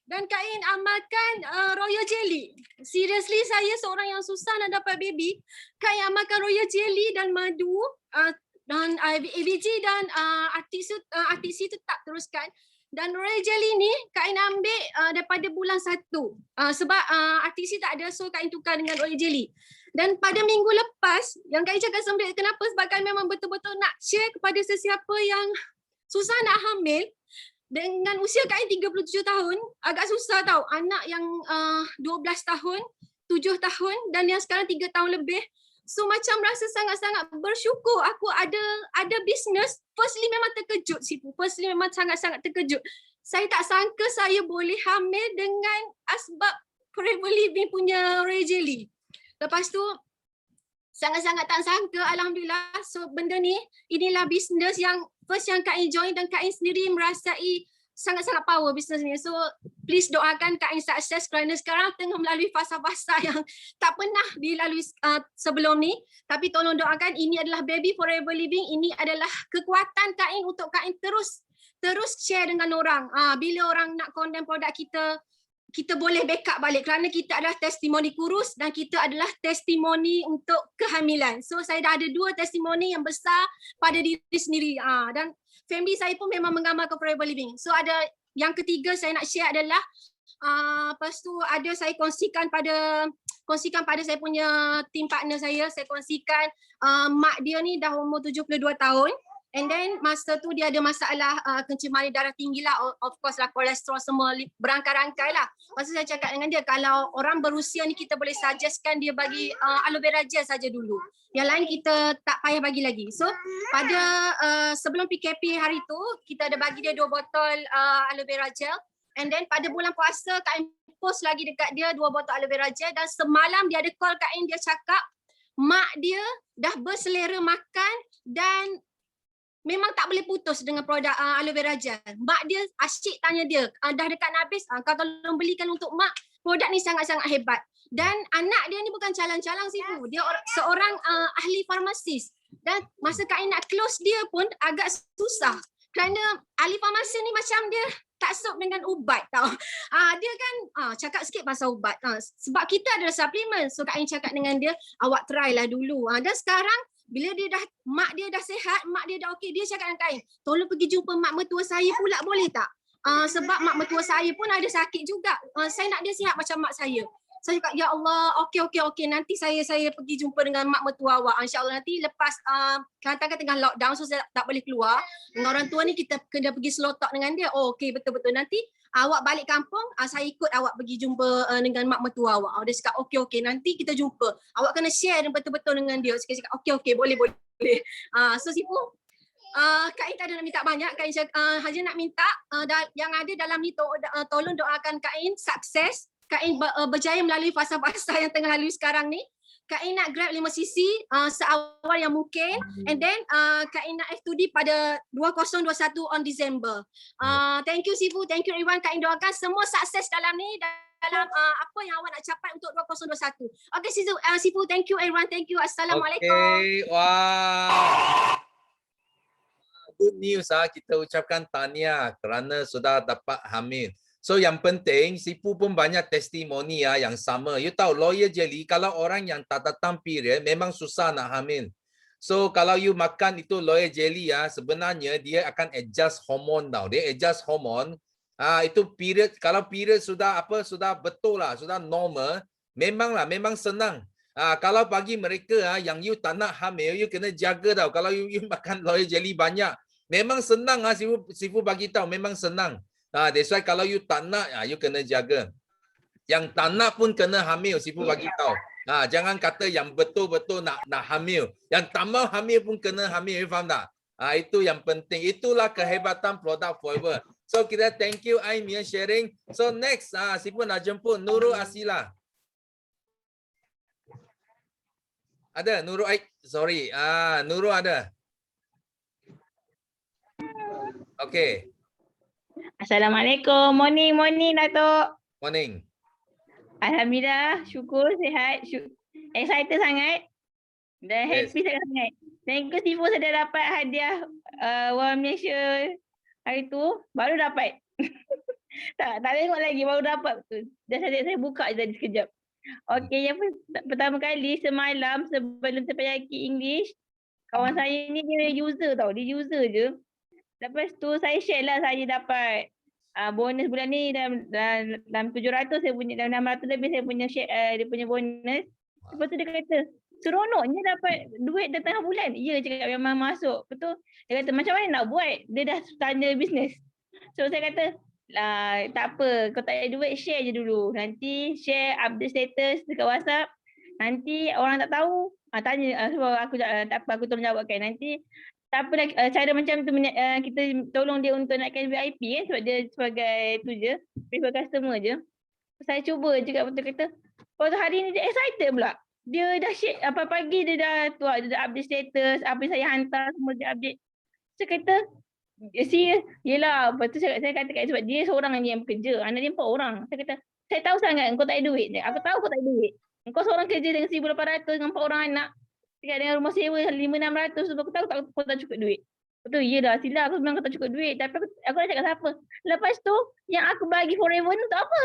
Dan Kak In amalkan Royal Jelly. Seriously, saya seorang yang susah nak dapat baby. Kak In amalkan Royal Jelly dan madu dan ABG dan RTC tu tak teruskan. Dan Royal Jelly ni Kak In ambil daripada bulan 1. Sebab RTC tak ada, so Kak In tukar dengan Royal Jelly. Dan pada minggu lepas, yang Kak In cakap sembelih, kenapa? Sebab Kak In memang betul-betul nak share kepada sesiapa yang susah nak hamil. Dengan usia Kak In 37 tahun, agak susah tau. Anak yang 12 tahun, 7 tahun dan yang sekarang 3 tahun lebih. So macam rasa sangat-sangat bersyukur aku ada bisnes. Firstly memang terkejut Sifu. Firstly memang sangat-sangat terkejut. Saya tak sangka saya boleh hamil dengan asbab Forever Living punya Royal Jelly. Lepas tu sangat-sangat tak sangka, alhamdulillah. So benda ni, inilah bisnes yang first yang Kak In join dan Kak In sendiri merasai sangat-sangat power bisnes ni. So please doakan Kak In sukses kerana sekarang tengah melalui fasa-fasa yang tak pernah dilalui sebelum ni. Tapi tolong doakan, ini adalah baby Forever Living. Ini adalah kekuatan Kak In untuk Kak In terus share dengan orang. Bila orang nak condemn produk kita boleh backup balik kerana kita adalah testimoni kurus dan kita adalah testimoni untuk kehamilan. So saya dah ada 2 testimoni yang besar pada diri sendiri. Dan family saya pun memang menggambarkan Forever Living. So ada yang ketiga saya nak share adalah lepas tu ada saya kongsikan pada saya punya team partner saya kongsikan mak dia ni dah umur 72 tahun. And then masa tu dia ada masalah kencemaran darah tinggi lah, of course lah, kolesterol semua berangkai-rangkai lah. Lepas tu saya cakap dengan dia, kalau orang berusia ni kita boleh suggestkan dia bagi aloe vera gel saja dulu. Yang lain kita tak payah bagi lagi. So pada sebelum PKP hari tu kita ada bagi dia 2 botol aloe vera gel. And then pada bulan puasa Kak In post lagi dekat dia 2 botol aloe vera gel dan semalam dia ada call Kak In, dia cakap mak dia dah berselera makan dan memang tak boleh putus dengan produk aloe vera gel. Mak dia asyik tanya dia, dah dekat nak habis, kau tolong belikan untuk mak, produk ni sangat-sangat hebat. Dan anak dia ni bukan calang-calang Sifu, dia seorang ahli farmasis. Dan masa Kak In nak close dia pun agak susah. Kerana ahli farmasi ni macam dia tak sup dengan ubat tau. Dia kan cakap sikit pasal ubat. Sebab kita adalah suplemen. So Kak In cakap dengan dia, awak try lah dulu. Dan sekarang bila mak dia dah sihat, mak dia dah okey, dia cakap dengan Kak In, tolong pergi jumpa mak mertua saya pula boleh tak? Sebab mak mertua saya pun ada sakit juga. Saya nak dia sihat macam mak saya. Saya cakap, ya Allah, okey. Nanti saya pergi jumpa dengan mak mertua awak. InsyaAllah nanti lepas katakan tengah lockdown, so saya tak boleh keluar. Dengan orang tua ni kita kena pergi slow talk dengan dia. Oh okey, betul-betul. Nanti awak balik kampung, saya ikut awak pergi jumpa dengan mak mertua awak. Dia cakap, okey, nanti kita jumpa. Awak kena share betul-betul dengan dia. Saya cakap, okey, boleh. So Sifu, Kak In tak ada nak minta banyak. Kak In hanya nak minta yang ada dalam ni tolong doakan Kak In sukses. Kak In berjaya melalui fasa-fasa yang tengah lalui sekarang ni. Kak In nak grab 5cc seawal yang mungkin. And then Kak In nak F2D pada 2021 on December. Thank you Sifu, thank you everyone. Kak In doakan semua sukses dalam ni, dalam apa yang awak nak capai untuk 2021. Okay Sifu, thank you everyone. Thank you. Assalamualaikum. Okay, wow. Good news kita ucapkan tahniah kerana sudah dapat hamil. So yang penting Sifu pun banyak testimoni yang sama. You tahu Royal Jelly kalau orang yang tak datang period memang susah nak hamil. So kalau you makan itu Royal Jelly sebenarnya dia akan adjust hormon tau. Dia adjust hormon. Itu period, kalau period sudah betul lah, sudah normal, memang senang. Kalau bagi mereka yang you tak nak hamil, you kena jaga tau. Kalau you makan Royal Jelly banyak, memang senang Sifu bagi tahu, memang senang. That's why kalau you tak nak, you kena jaga. Yang tak nak pun kena hamil, Sifu bagi tahu. Jangan kata yang betul-betul nak hamil. Yang tak mau hamil pun kena hamil, you faham tak? Itu yang penting. Itulah kehebatan produk Forever. So kita thank you Aimia sharing. So next, Sifu nak jemput Nurul Asila. Ada Nurul, sorry. Nurul ada. Okay. Assalamualaikum. Morning Datuk. Morning. Alhamdulillah, syukur sihat, excited sangat dan happy sangat. Thank you Sifu sudah dapat hadiah Wang Malaysia hari tu, baru dapat. tak tengok lagi, baru dapat tu. Dah saya buka je tadi sekejap. Okey, yang pertama kali semalam sebelum terpayaki English, kawan saya ni dia user tau, dia user je. Lepas tu saya share lah saya dapat bonus bulan ni dalam 700 saya punya, dalam 600 lebih saya punya share, dia punya bonus. Lepas tu dia kata, seronoknya dapat duit dah tengah bulan. Ya, cakap memang masuk. Betul. Dia kata macam mana nak buat? Dia dah tanya bisnes. So saya kata, tak apa, kau tak ada duit, share je dulu. Nanti share update status dekat WhatsApp. Nanti orang tak tahu, tanya, sebab aku tak apa, aku tolong jawabkan. Nanti tak apa lagi, cara macam tu kita tolong dia untuk naikkan VIP kan, sebab dia sebagai tu je, prefer customer je. Saya cuba juga betul kata. Lepas tu hari ni dia excited pula. Dia dah share, apa pagi dia dah update status, apa yang saya hantar semua dia update. Saya kata, serius? Yelah, lepas tu saya kata sebab dia seorang yang bekerja, anak dia 4 orang. Saya kata, saya tahu sangat kau tak ada duit. Aku tahu kau tak ada duit. Kau seorang kerja dengan 1,800 dengan 4 orang anak. Dengan rumah sewa 500-600, sebab aku tahu kau tak cukup duit. Betul, ya dah sila aku memang kau tak cukup duit. Tapi aku nak cakap siapa. Lepas tu, yang aku bagi Forever ni untuk apa?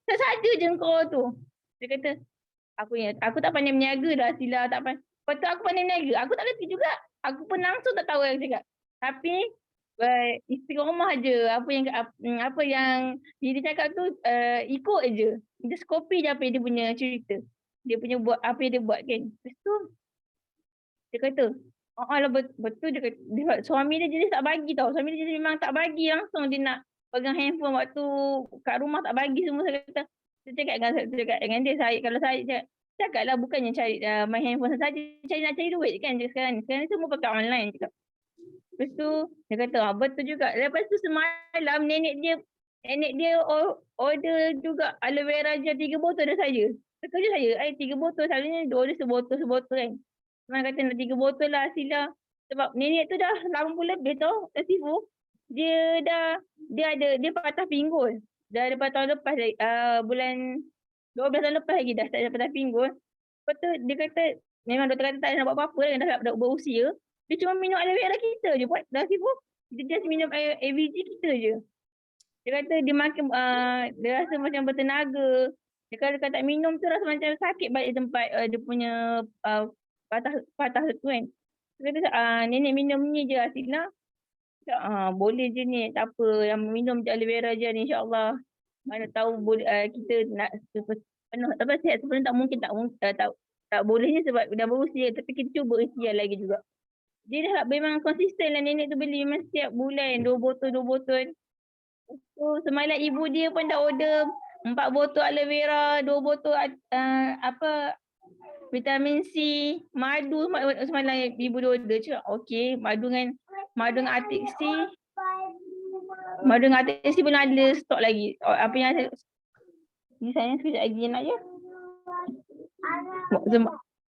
Tak saja je kau tu. Dia kata, aku tak pandai meniaga dah sila, tak pandai. Lepas tu aku pandai meniaga. Aku tak kerti juga. Aku pun langsung tak tahu yang cakap. Tapi, istiqomah je. Apa yang dia cakap tu, ikut je. Just copy je apa yang dia punya cerita. Dia punya buat, apa yang dia buat kan. Lepas tu, dia kata, betul dia kata, suami dia jenis tak bagi tau. Suami dia jenis memang tak bagi langsung, dia nak pegang handphone waktu kat rumah tak bagi semua. Saya kata, saya cakap dengan dia, kalau saya cakap lah bukannya cari main handphone saja, nak cari duit kan sekarang ni semua pakai online cakap. Lepas tu dia kata, betul juga. Lepas tu semalam nenek dia order juga aloe vera gel 3 botol dah saya. Terkejut saya, 3 botol, selalunya dia order sebotol kan. Memang kata nak 3 botol lah sila. Sebab nenek tu dah 80 lebih tau, Sifu. Dia patah pinggul. Dah daripada tahun lepas, bulan 12 tahun lepas lagi dah start patah pinggul. Lepas tu dia kata, memang doktor kata tak nak buat apa-apa kan, dah berusia. Dia cuma minum aloe vera kita je buat dah Sifu. Dia just minum AVG kita je. Dia kata dia makin, dia rasa macam bertenaga. Dia kalau tak minum tu rasa macam sakit balik tempat dia punya patah tu kan. Dia kata nenek minum ni je Asila. Boleh je ni, tak apa, yang minum je aloe vera je ni insya-Allah. Mana tahu kita nak penuh apa sihat sebenarnya tak bolehnya sebab dah berusia, tapi kita cuba ikhtiar lagi juga. Dia dah memang konsisten lah nenek tu beli memang setiap bulan 2 botol. So semalam ibu dia pun dah order 4 botol aloe vera, 2 botol vitamin C, madu semalam ibu dia order. Cakap okey, madu dengan Arctic Sea. Madu dengan Arctic Sea belum ada stok lagi. Apa yang ada ni sayang sekejap lagi nak je.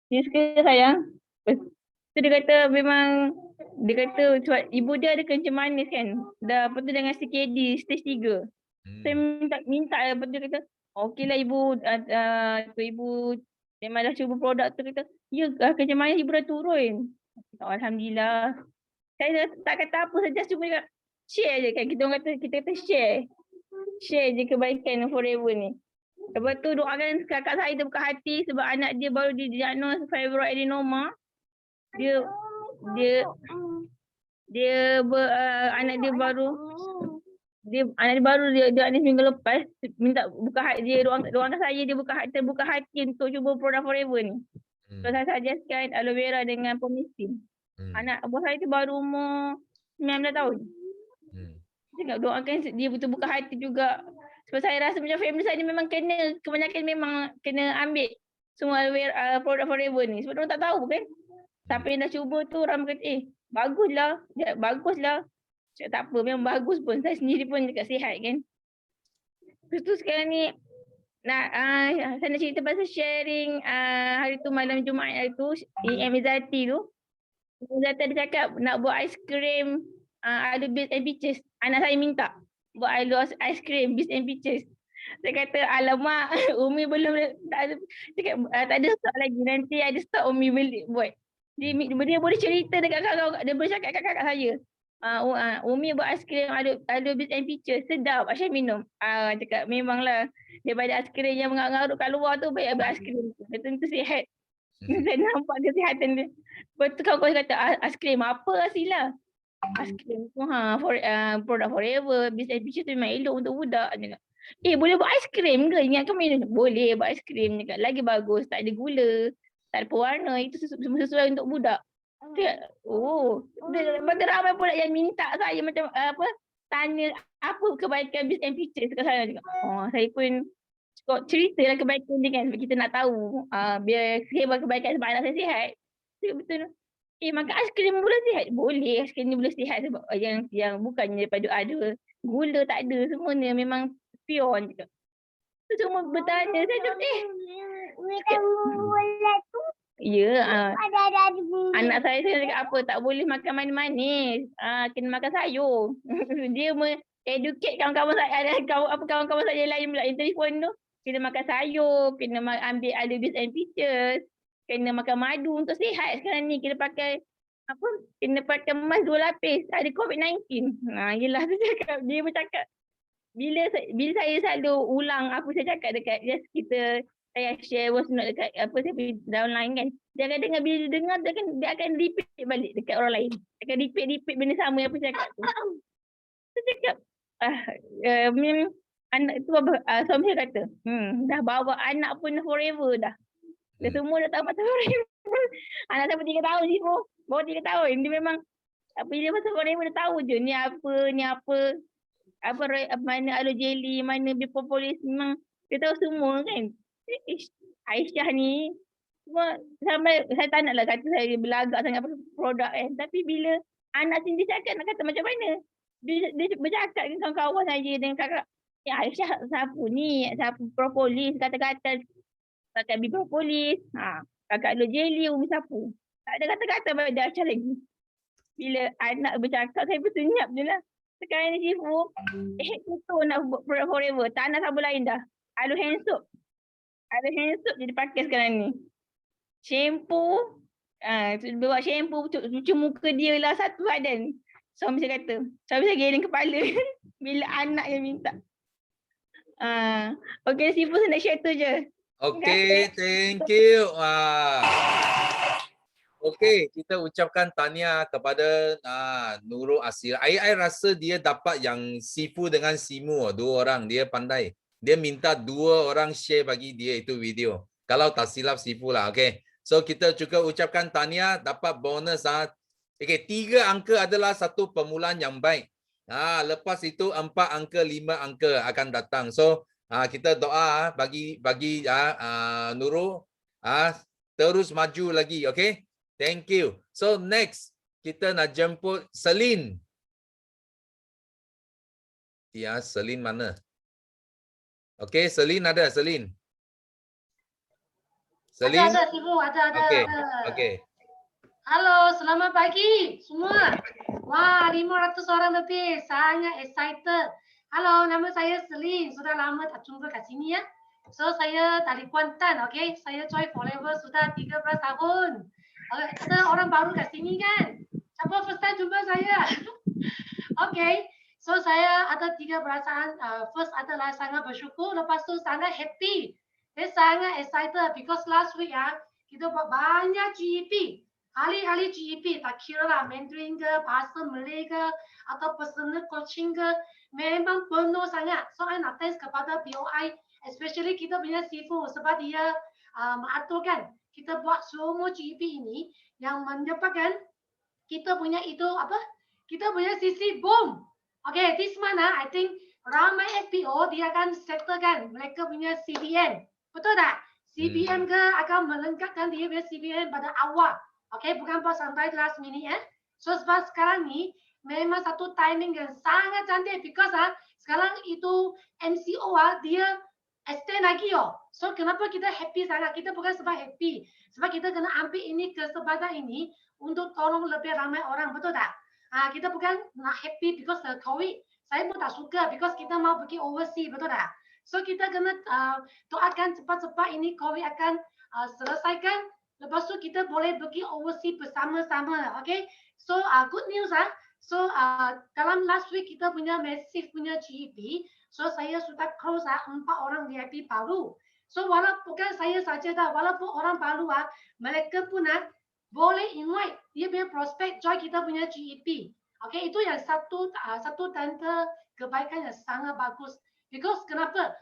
Ni sekejap sayang. So dia kata memang, dia kata sebab ibu dia ada kencing manis kan. Dah apa tu dengan CKD stage 3. Saya minta lepas tu dia kata, okeylah ibu, ibu memang dah cuba produk tu, kata, ya kencing manis ibu dah turun. Alhamdulillah. Saya tak kata apa saja, cuma cakap share je kan. Kita kata share. Share je kebaikan Forever ni. Lepas tu doakan kakak saya tu buka hati sebab anak dia baru didiagnos fibroadenoma. Anak dia baru dia minggu lepas minta buka hati dia, doakan saya dia terbuka hati untuk cuba produk Forever ni. So saya suggestkan aloe vera dengan pomisin. Anak buah saya tu baru umur 19 tahun. Cakap doakan dia betul buka hati juga. Sebab saya rasa macam family saya ni memang kena, kebanyakan memang kena ambil semua produk Forever ni. Sebab orang tak tahu kan. Siapa yang dah cuba tu orang kata, baguslah. Cakap tak apa, memang bagus pun. Saya sendiri pun cakap sihat kan. Lepas tu sekarang ni, saya nak cerita pasal sharing hari tu malam Jumaat hari tu, EM Izzati tu. Izzati ada cakap nak buat aiskrim ada Beats and Peaches. Anak saya minta buat aiskrim Beats and Peaches. Saya kata alamak Umi belum tak ada, cakap, tak ada stok lagi. Nanti ada stok Umi beli buat. Dia boleh cerita dekat kakak, dia boleh cakap kat kakak saya. Umi buat aiskrim ada Beats and Peaches, sedap, Aisyah minum. Cakap memanglah daripada aiskrim yang mengarut kat luar tu baik ambil aiskrim tu. Dia tentu sihat. Saya nampak kesihatan dia. Betul kawan-kawan kata aiskrim apa Asila? Aiskrim tu produk Forever, Beats and Peaches tu memang elok untuk budak. Boleh buat aiskrim ke? Ingatkan minum. Boleh buat aiskrim juga. Lagi bagus, tak ada gula, tak ada pewarna, itu semua sesuai untuk budak. Betul ramai pula yang minta saya macam tanya apa kebaikan Beats and Peaches dekat sana juga. Saya pun ceritalah kebaikan dia kan, sebab kita nak tahu biar hebat kebaikan sebab anak saya sihat. Betul. Makan aiskrim boleh sihat? Boleh, aiskrim ni boleh sihat sebab yang bukannya daripada ada gula, tak ada, semuanya memang pure juga. Tu semua bertanya, saya cakap anak saya cakap apa, tak boleh makan manis-manis, kena makan sayur. Dia educate kawan-kawan saya, kawan-kawan saya lain pula yang telefon tu. Kena makan sayur, kena ambil ada Beats and Peaches, kena makan madu untuk sihat sekarang ni. Kena pakai kena pakai emas 2 lapis, ada COVID-19. Yelah tu cakap, dia bercakap. Bila saya selalu ulang apa saya cakap dekat just kita saya share voice note dekat saya online kan. Dia akan dengar, bila dia dengar dia akan repeat balik dekat orang lain. Dia akan repeat benda sama yang apa saya cakap tu. Saya cakap anak tu suami saya kata, dah bawa anak pun Forever dah. Dia semua dah tahu pasal Forever. Anak saya pun 3 tahun je pun. Baru 3 tahun. Dia memang bila pasal Forever dia tahu je ni apa, mana aloe jelly, mana propolis, memang dia tahu semua kan. Aisyah ni semua sampai saya tak naklah kata saya belagak sangat produk kan. Tapi bila anak sendiri cakap nak kata macam mana? Dia bercakap dengan kawan-kawan saja dengan kakak. Aisyah sapu ni, sapu propolis, kata-kata pakai propolis, kakak aloe jelly, umi sapu. Tak ada kata-kata pada Aisyah lagi. Bila anak bercakap saya pun senyap je lah. Sekarang ni Sifu, tu nak buat produk Forever, tak nak sabun lain dah. Aloe hand soap. Aloe hand soap jadi pakai sekarang ni. Shampoo, bawa shampoo, cuci muka dia lah satu badan. Suami saya kata, suami saya geleng kepala bila anak yang minta. Okay Sifu, saya nak share tu je. Okay, thank you. Okey, kita ucapkan tahniah kepada Nurul Asira. I rasa dia dapat yang Sifu dengan Simu, 2 orang. Dia pandai. Dia minta 2 orang share bagi dia itu video. Kalau tak silap Sifu lah, okey. So kita juga ucapkan tahniah dapat bonus. Okey, 3 angka adalah satu permulaan yang baik. Lepas itu 4 angka, 5 angka akan datang. So kita doa bagi Nurul terus maju lagi, okey? Thank you. So next kita nak jemput Selin. Ya, Selin mana? Okey, Selin ada, Selin. Selin? Ada, Sifu, ada. Okey. Halo, selamat pagi semua. Wah, 500 orang lebih. Sangat excited. Halo, nama saya Selin. Sudah lama tak jumpa kat sini ya. So, saya dari Kuantan, okey. Saya join Forever sudah 13 tahun. Ada orang baru kat sini kan? Siapa first time jumpa saya? Okay, so saya ada 3 perasaan. First adalah sangat bersyukur, lepas tu sangat happy. Saya sangat excited because last week kita buat banyak GEP. Hari-hari GEP, tak kira lah Mandarin ke, bahasa Malay ke, atau personal coaching ke, memang penuh sangat. So, saya nak thanks kepada BOI, especially kita punya Sifu sebab dia mengaturkan. Kita buat semua GEP ini yang menyebabkan kita punya itu kita punya sisi boom. Okay, this month I think ramai FPO dia akan settlekan mereka punya CBN. Betul tak? CBN ke akan melengkapkan dia punya CBN pada awal. Okay, bukan pas sampai last minute So sebab sekarang ni memang satu timing yang sangat cantik because sekarang itu MCO dia extend lagi So kenapa kita happy sangat? Kita bukan sebab happy. Sebab kita kena ambil ini kesempatan ini untuk tolong lebih ramai orang. Betul tak? Kita bukan nak happy because COVID. Saya pun tak suka because kita mau pergi overseas. Betul tak? So kita kena doakan cepat-cepat ini COVID akan selesaikan. Lepas tu kita boleh pergi overseas bersama-sama. Okay? So good news So dalam last week kita punya massive punya GEP. So saya sudah close 4 orang VIP baru. So walaupun bukan saya saja walaupun orang baru mereka pun boleh invite dia punya prospek join kita punya GEP. Okay, itu yang satu tanda kebaikan yang sangat bagus. Because kenapa?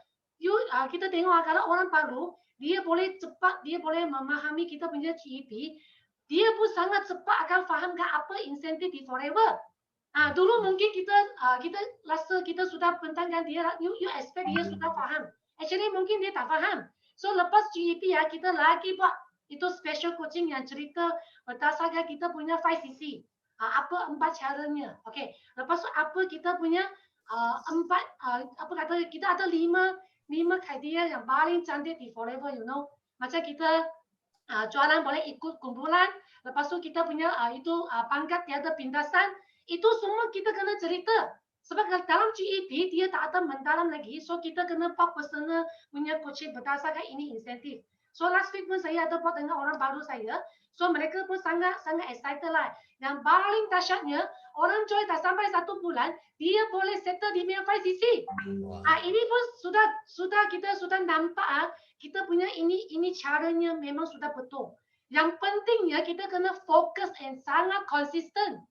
Kita tengok kalau orang baru dia boleh cepat dia boleh memahami kita punya GEP. Dia pun sangat cepat akan fahamkan apa insentif di Forever. Dulu mungkin kita rasa kita sudah bentangkan dia, you expect dia sudah faham. Actually mungkin dia tak faham. So lepas GEP kita lagi buat itu special coaching yang cerita berdasarkan kita punya 5cc. Apa 4 caranya. Okay. Lepas tu apa kita punya 4 kita ada 5 kriteria yang paling cantik di Forever, you know. Macam kita jualan boleh ikut kumpulan. Lepas tu kita punya pangkat tiada pindasan. Itu semua kita kena cerita. Sebab dalam GEP dia tak ada mendalam lagi. So kita kena buat personal punya coaching berdasarkan ini insentif. So last week pun saya ada buat dengan orang baru saya. So mereka pun sangat excited lah. Yang paling dahsyatnya orang join tak sampai 1 bulan dia boleh settle di 5cc. Ini pun sudah kita sudah nampak kita punya ini caranya memang sudah betul. Yang pentingnya kita kena fokus dan sangat konsisten.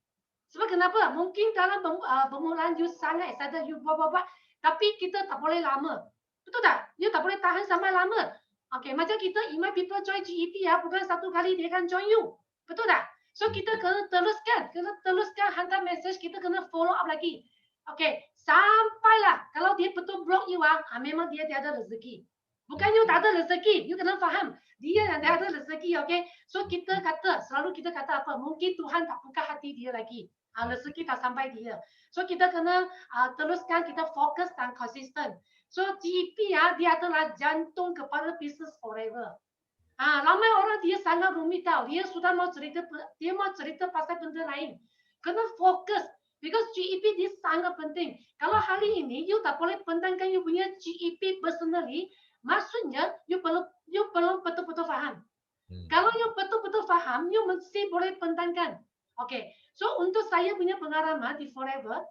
Sebab kenapa? Mungkin dalam permulaan you sangat excited, you buat. Tapi kita tak boleh lama. Betul tak? You tak boleh tahan sampai lama. Okay, macam kita invite people join GEP bukan satu kali dia akan join you. Betul tak? So kita kena teruskan hantar message, kita kena follow up lagi. Okay, sampailah kalau dia betul block you memang dia tiada rezeki. Bukan you tak ada rezeki, you kena faham. Dia yang tak ada rezeki, okay? So selalu kita kata apa? Mungkin Tuhan tak buka hati dia lagi. Rezeki tak sampai dia. So kita kena teruskan, kita fokus dan konsisten. So GEP dia adalah jantung kepada business Forever. Ramai orang dia sangat rumit tahu. Dia sudah mau cerita pasal benda lain. Kena fokus. Because GEP dia sangat penting. Kalau hari ini you tak boleh bentangkan you punya GEP personally, maksudnya you belum betul-betul faham. Kalau you betul-betul faham, you mesti boleh bentangkan. Okay. So untuk saya punya pengalaman di Forever,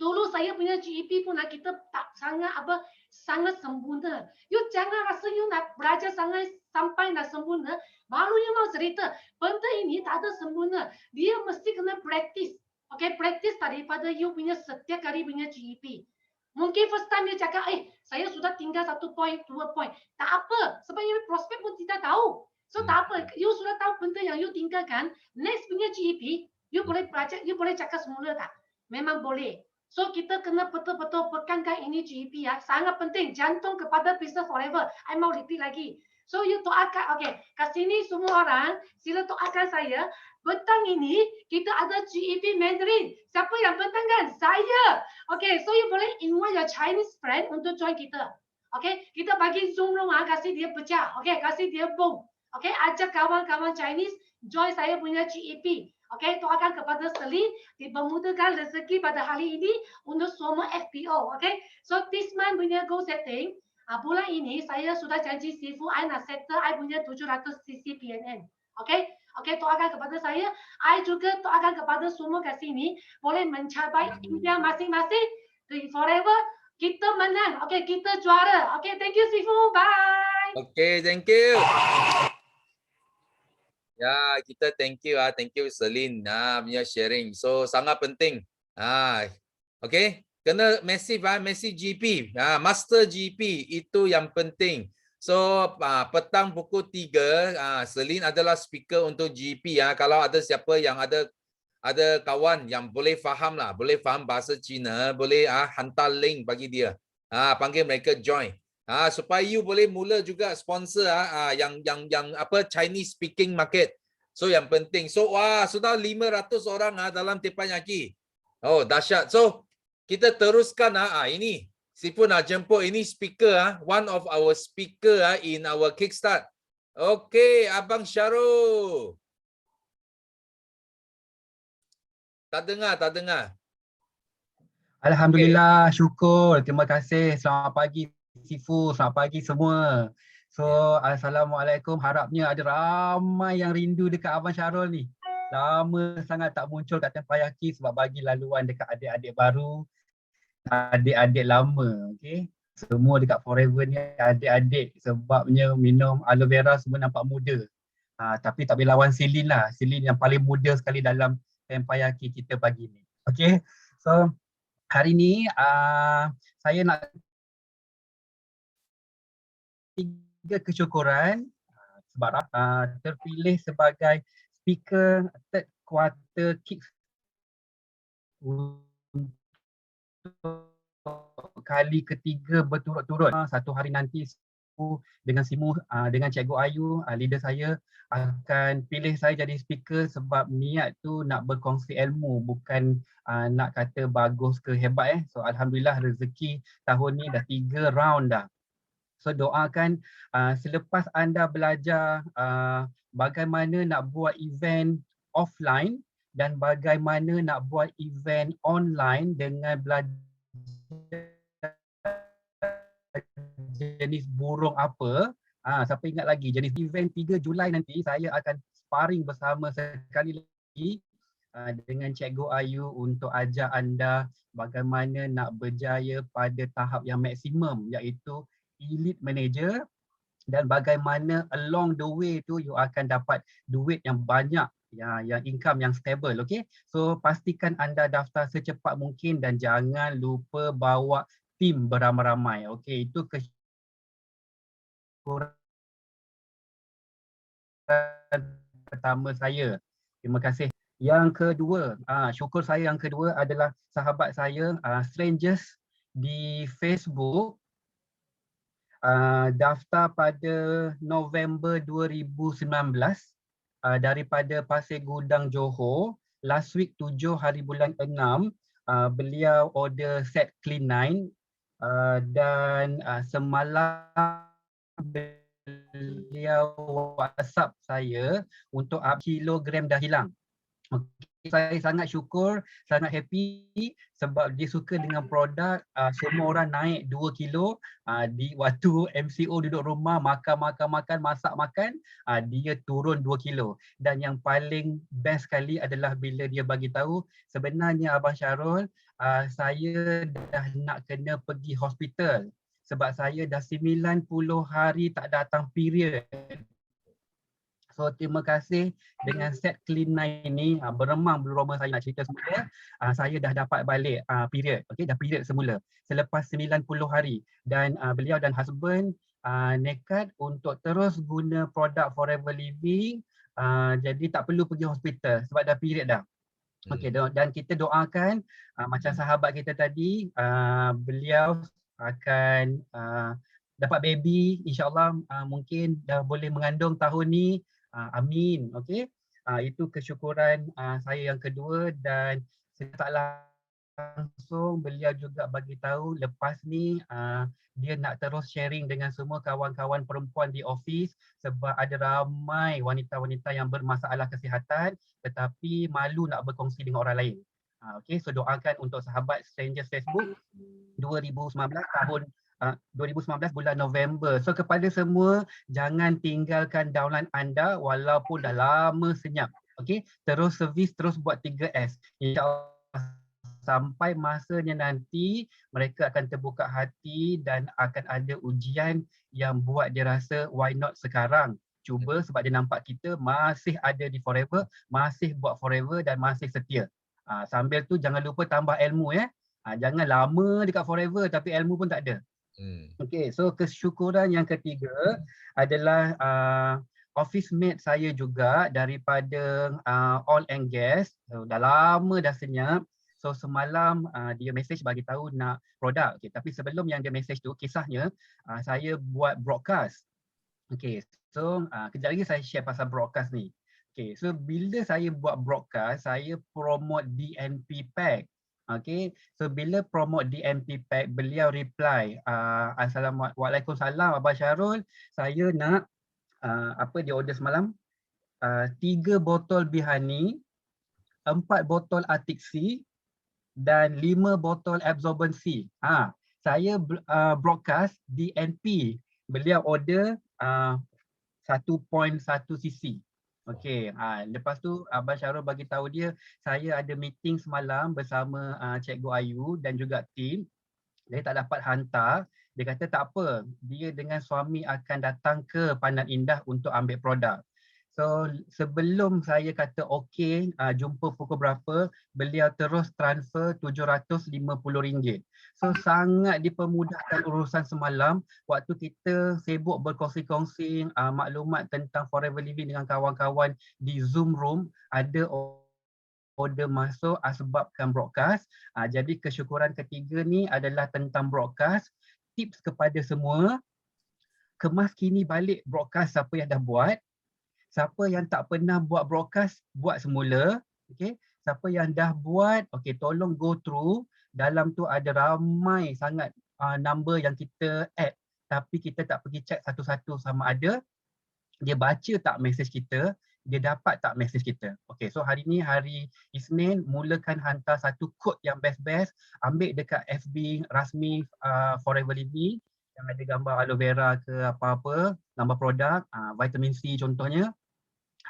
dulu saya punya GEP pun kita tak sangat sempurna. You jangan rasa you nak belajar sampai nak sempurna, baru you mau cerita. Benda ini tak ada sempurna. Dia mesti kena practice. Okay, practice daripada you punya setiap kali punya GEP. Mungkin first time you cakap, saya sudah tinggal 1 point, 2 point. Tak apa, sebab you prospek pun tidak tahu. So tak apa, you sudah tahu benda yang you tinggalkan, next punya GEP, you boleh belajar, you boleh cakap semula tak? Memang boleh. So kita kena betul-betul pekankan ini GEP sangat penting, jantung kepada business Forever. I mau repeat lagi. So you doakan, okay, kat sini semua orang, sila doakan saya. Petang ini kita ada GEP Mandarin. Siapa yang bentangkan? Saya. Okay, so you boleh invite your Chinese friend untuk join kita. Okay, kita bagi Zoom room kasih dia pecah. Okay, kasih dia boom. Okay, ajak kawan-kawan Chinese join saya punya GEP. Okay, doakan kepada Selin dipermudahkan rezeki pada hari ini untuk semua FPO. Okay, so this month punya goal setting. Bulan ini saya sudah janji Sifu, I nak settle I punya 700cc PNN. Okay, doakan kepada saya. I juga doakan kepada semua kat sini boleh mencapai impian masing-masing di Forever. Kita menang. Okay, kita juara. Okay, thank you Sifu. Bye. Okay, thank you. Ya, kita thank you Selin punya sharing. So sangat penting. Okay, kena massive GP, master GP itu yang penting. So petang pukul 3 Selin adalah speaker untuk GP Kalau ada siapa yang ada ada kawan yang boleh faham lah, boleh faham bahasa Cina, boleh hantar link bagi dia. Panggil mereka join. Supaya you boleh mula juga sponsor yang apa Chinese speaking market. So yang penting. So sudah 500 orang dalam teppanyaki. Oh, dahsyat. So kita teruskan ini Sifu nak jemput ini speaker one of our speaker in our kickstart. Okay, Abang Syarul. Tak dengar. Alhamdulillah, syukur. Terima kasih. Selamat pagi Sifu, selamat pagi semua. So, Assalamualaikum. Harapnya ada ramai yang rindu dekat Abang Syarul ni. Lama sangat tak muncul kat Teppanyaki sebab bagi laluan dekat adik-adik baru, adik-adik lama. Okay? Semua dekat Forever ni adik-adik sebabnya minum aloe vera semua nampak muda. Tapi tak boleh lawan Silin lah. Silin yang paling muda sekali dalam Teppanyaki kita pagi ni. Okay? So, hari ni saya nak tiga kesyukuran sebab terpilih sebagai speaker third quarter kick untuk kali ketiga berturut-turut. Satu hari nanti dengan Simu, dengan Cikgu Ayu, leader saya akan pilih saya jadi speaker sebab niat tu nak berkongsi ilmu, bukan nak kata bagus ke hebat. So Alhamdulillah rezeki tahun ni dah 3 round dah. So doakan selepas anda belajar bagaimana nak buat event offline dan bagaimana nak buat event online dengan belajar jenis burung apa. Siapa ingat lagi jenis event 3 Julai nanti saya akan sparring bersama sekali lagi dengan Cikgu Ayu untuk ajak anda bagaimana nak berjaya pada tahap yang maksimum iaitu elite manager dan bagaimana along the way tu you akan dapat duit yang banyak, yang income yang stable. Okay, so pastikan anda daftar secepat mungkin dan jangan lupa bawa tim beramai-ramai. Okay, itu kesyukuran pertama saya. Terima kasih. Yang kedua, syukur saya yang kedua adalah sahabat saya, strangers di Facebook, daftar pada November 2019 daripada Pasir Gudang, Johor. Last week 7 hari bulan 6, beliau order set Clean 9 dan semalam beliau WhatsApp saya untuk kilogram dah hilang. Saya sangat syukur, sangat happy sebab dia suka dengan produk. Semua orang naik 2 kilo di waktu MCO duduk rumah makan, masak makan, dia turun 2 kilo. Dan yang paling best sekali adalah bila dia bagi tahu sebenarnya Abang Syarul, saya dah nak kena pergi hospital sebab saya dah 90 hari tak datang period. So terima kasih dengan set Clean 9 ni, beremang bulu roma saya nak cerita semula, saya dah dapat balik period. Okay, dah period semula selepas 90 hari dan beliau dan husband nekat untuk terus guna produk Forever Living, jadi tak perlu pergi hospital sebab dah period dah. Okay, dan kita doakan macam sahabat kita tadi, beliau akan dapat baby, insyaAllah mungkin dah boleh mengandung tahun ni. Amin. Okey. Itu kesyukuran saya yang kedua dan saya tak langsung beliau juga bagi tahu lepas ni dia nak terus sharing dengan semua kawan-kawan perempuan di office sebab ada ramai wanita-wanita yang bermasalah kesihatan tetapi malu nak berkongsi dengan orang lain. Okey, so doakan untuk sahabat Strangers Facebook 2019 tahun 2019 bulan November. So kepada semua, jangan tinggalkan downline anda walaupun dah lama senyap. Okey, terus servis, terus buat 3S. InsyaAllah sampai masanya nanti mereka akan terbuka hati dan akan ada ujian yang buat dia rasa why not sekarang. Cuba sebab dia nampak kita masih ada di Forever, masih buat Forever dan masih setia. Sambil tu jangan lupa tambah ilmu ya. Jangan lama dekat Forever tapi ilmu pun tak ada. Okay, so kesyukuran yang ketiga adalah office mate saya juga daripada oil and gas. Dah lama dah senyap. So semalam dia message bagi tahu nak produk. Okay, tapi sebelum yang dia message tu, kisahnya saya buat broadcast. Okay, so kejap lagi saya share pasal broadcast ni. Okay, so bila saya buat broadcast, saya promote DNP pack. Okay, so bila promote DNP pack, beliau reply, Waalaikumsalam Abang Syarul, saya nak apa dia order semalam? 3 botol Bihani, 4 botol Arctic Sea dan 5 botol Absorbency. Saya broadcast DNP. Beliau order 1.1 cc. Okey, lepas tu Abang Syarul bagi tahu dia, saya ada meeting semalam bersama Cikgu Ayu dan juga tim. Dia tak dapat hantar. Dia kata tak apa, dia dengan suami akan datang ke Pandan Indah untuk ambil produk. So sebelum saya kata okey, jumpa pukul berapa, beliau terus transfer RM750. So sangat dipermudahkan urusan semalam waktu kita sibuk berkongsi-kongsi maklumat tentang Forever Living dengan kawan-kawan di Zoom room, ada order masuk sebabkan broadcast. Jadi kesyukuran ketiga ni adalah tentang broadcast. Tips kepada semua, kemas kini balik broadcast siapa yang dah buat. Siapa yang tak pernah buat broadcast, buat semula. Okay. Siapa yang dah buat, okay, tolong go through. Dalam tu ada ramai sangat number yang kita add. Tapi kita tak pergi check satu-satu sama ada dia baca tak message kita, dia dapat tak message kita. Okay, so hari ni hari Isnin, mulakan hantar satu kod yang best-best. Ambil dekat FB rasmi Forever Living yang ada gambar aloe vera ke apa-apa, gambar produk, vitamin C contohnya.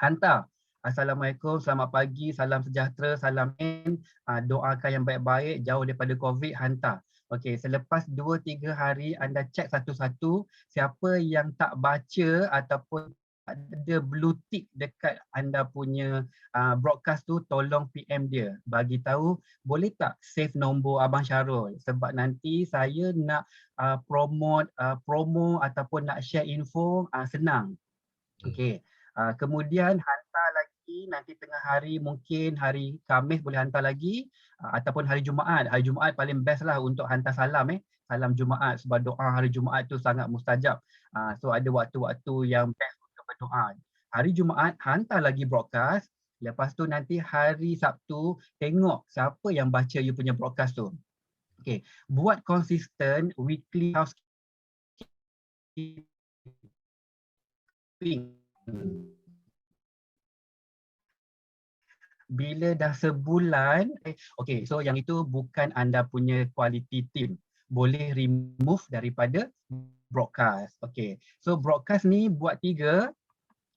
Hantar. Assalamualaikum, selamat pagi, salam sejahtera, salam N, doakan yang baik-baik, jauh daripada COVID, hantar. Okey, selepas 2-3 hari anda cek satu-satu, siapa yang tak baca ataupun ada blue tick dekat anda punya broadcast tu, tolong PM dia. Bagi tahu, boleh tak save nombor Abang Syarul? Sebab nanti saya nak promo ataupun nak share info, senang. Okey. Kemudian hantar lagi nanti tengah hari, mungkin hari Khamis boleh hantar lagi ataupun hari Jumaat. Hari Jumaat paling best lah untuk hantar salam salam Jumaat sebab doa hari Jumaat tu sangat mustajab. So ada waktu-waktu yang best untuk berdoa. Hari Jumaat hantar lagi broadcast. Lepas tu nanti hari Sabtu tengok siapa yang baca you punya broadcast tu. Okay. Buat konsisten weekly housekeeping. Bila dah sebulan, okay, so yang itu bukan anda punya quality team. Boleh remove daripada broadcast. Okay, so broadcast ni buat 3.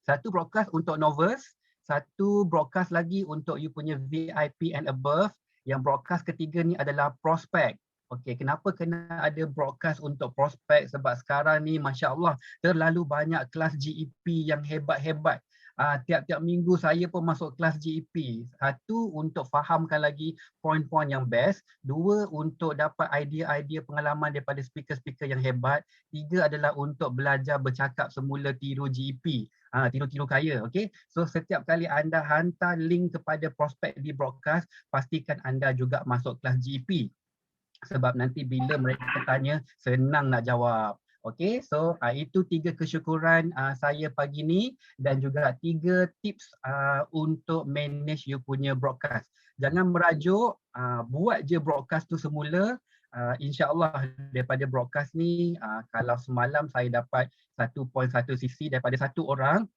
Satu broadcast untuk novice, satu broadcast lagi untuk you punya VIP and above. Yang broadcast ketiga ni adalah prospect. Okey, kenapa kena ada broadcast untuk prospek? Sebab sekarang ni Masya Allah terlalu banyak kelas GEP yang hebat-hebat. Tiap-tiap minggu saya pun masuk kelas GEP. Satu, untuk fahamkan lagi poin-poin yang best. 2, untuk dapat idea-idea pengalaman daripada speaker-speaker yang hebat. 3 adalah untuk belajar bercakap semula tiru GEP. Tiru-tiru kaya, okey. So setiap kali anda hantar link kepada prospek di broadcast, pastikan anda juga masuk kelas GEP. Sebab nanti bila mereka tanya, senang nak jawab. Okay, so itu 3 kesyukuran saya pagi ni dan juga 3 tips untuk manage you punya broadcast. Jangan merajuk, buat je broadcast tu semula. InsyaAllah daripada broadcast ni, kalau semalam saya dapat 1.1 cc daripada satu orang,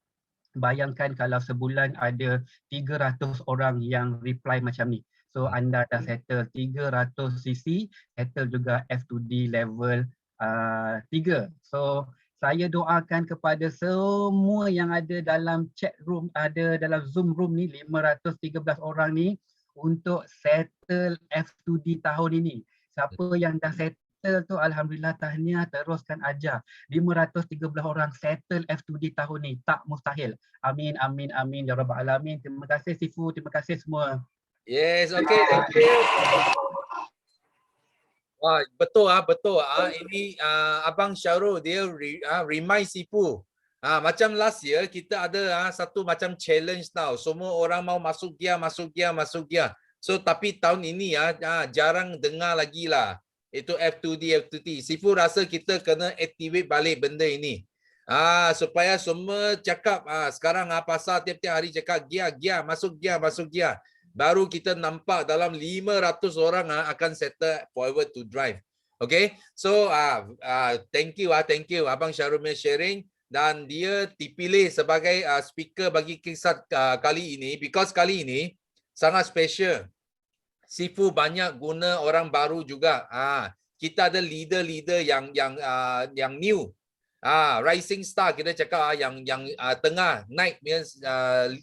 bayangkan kalau sebulan ada 300 orang yang reply macam ni. So anda dah settle 300 cc, settle juga F2D level 3. So saya doakan kepada semua yang ada dalam chat room, ada dalam Zoom room ni, 513 orang ni, untuk settle F2D tahun ini. Siapa yang dah settle tu, alhamdulillah, tahniah, teruskan ajar. 513 orang settle F2D tahun ni, tak mustahil. Amin, amin, amin ya rabbal alamin. Terima kasih Sifu, terima kasih semua. Yes, okay, thank you. Wah, betul betul. Ini Abang Syarul dia remind Sifu. Macam last year kita ada satu macam challenge tau. Semua orang mau masuk gear. So tapi tahun ini jarang dengar lagi lah. Itu F2D. Sifu rasa kita kena activate balik benda ini. Supaya semua cakap sekarang pasar tiap-tiap hari cakap gear, masuk gear. Baru kita nampak dalam 500 orang akan settle forward to drive. Okay, so thank you Abang Syarul sharing. Dan dia dipilih sebagai speaker bagi kisah kali ini because kali ini sangat special. Sifu banyak guna orang baru juga. Kita ada leader yang new. Rising star kita cakap yang tengah naik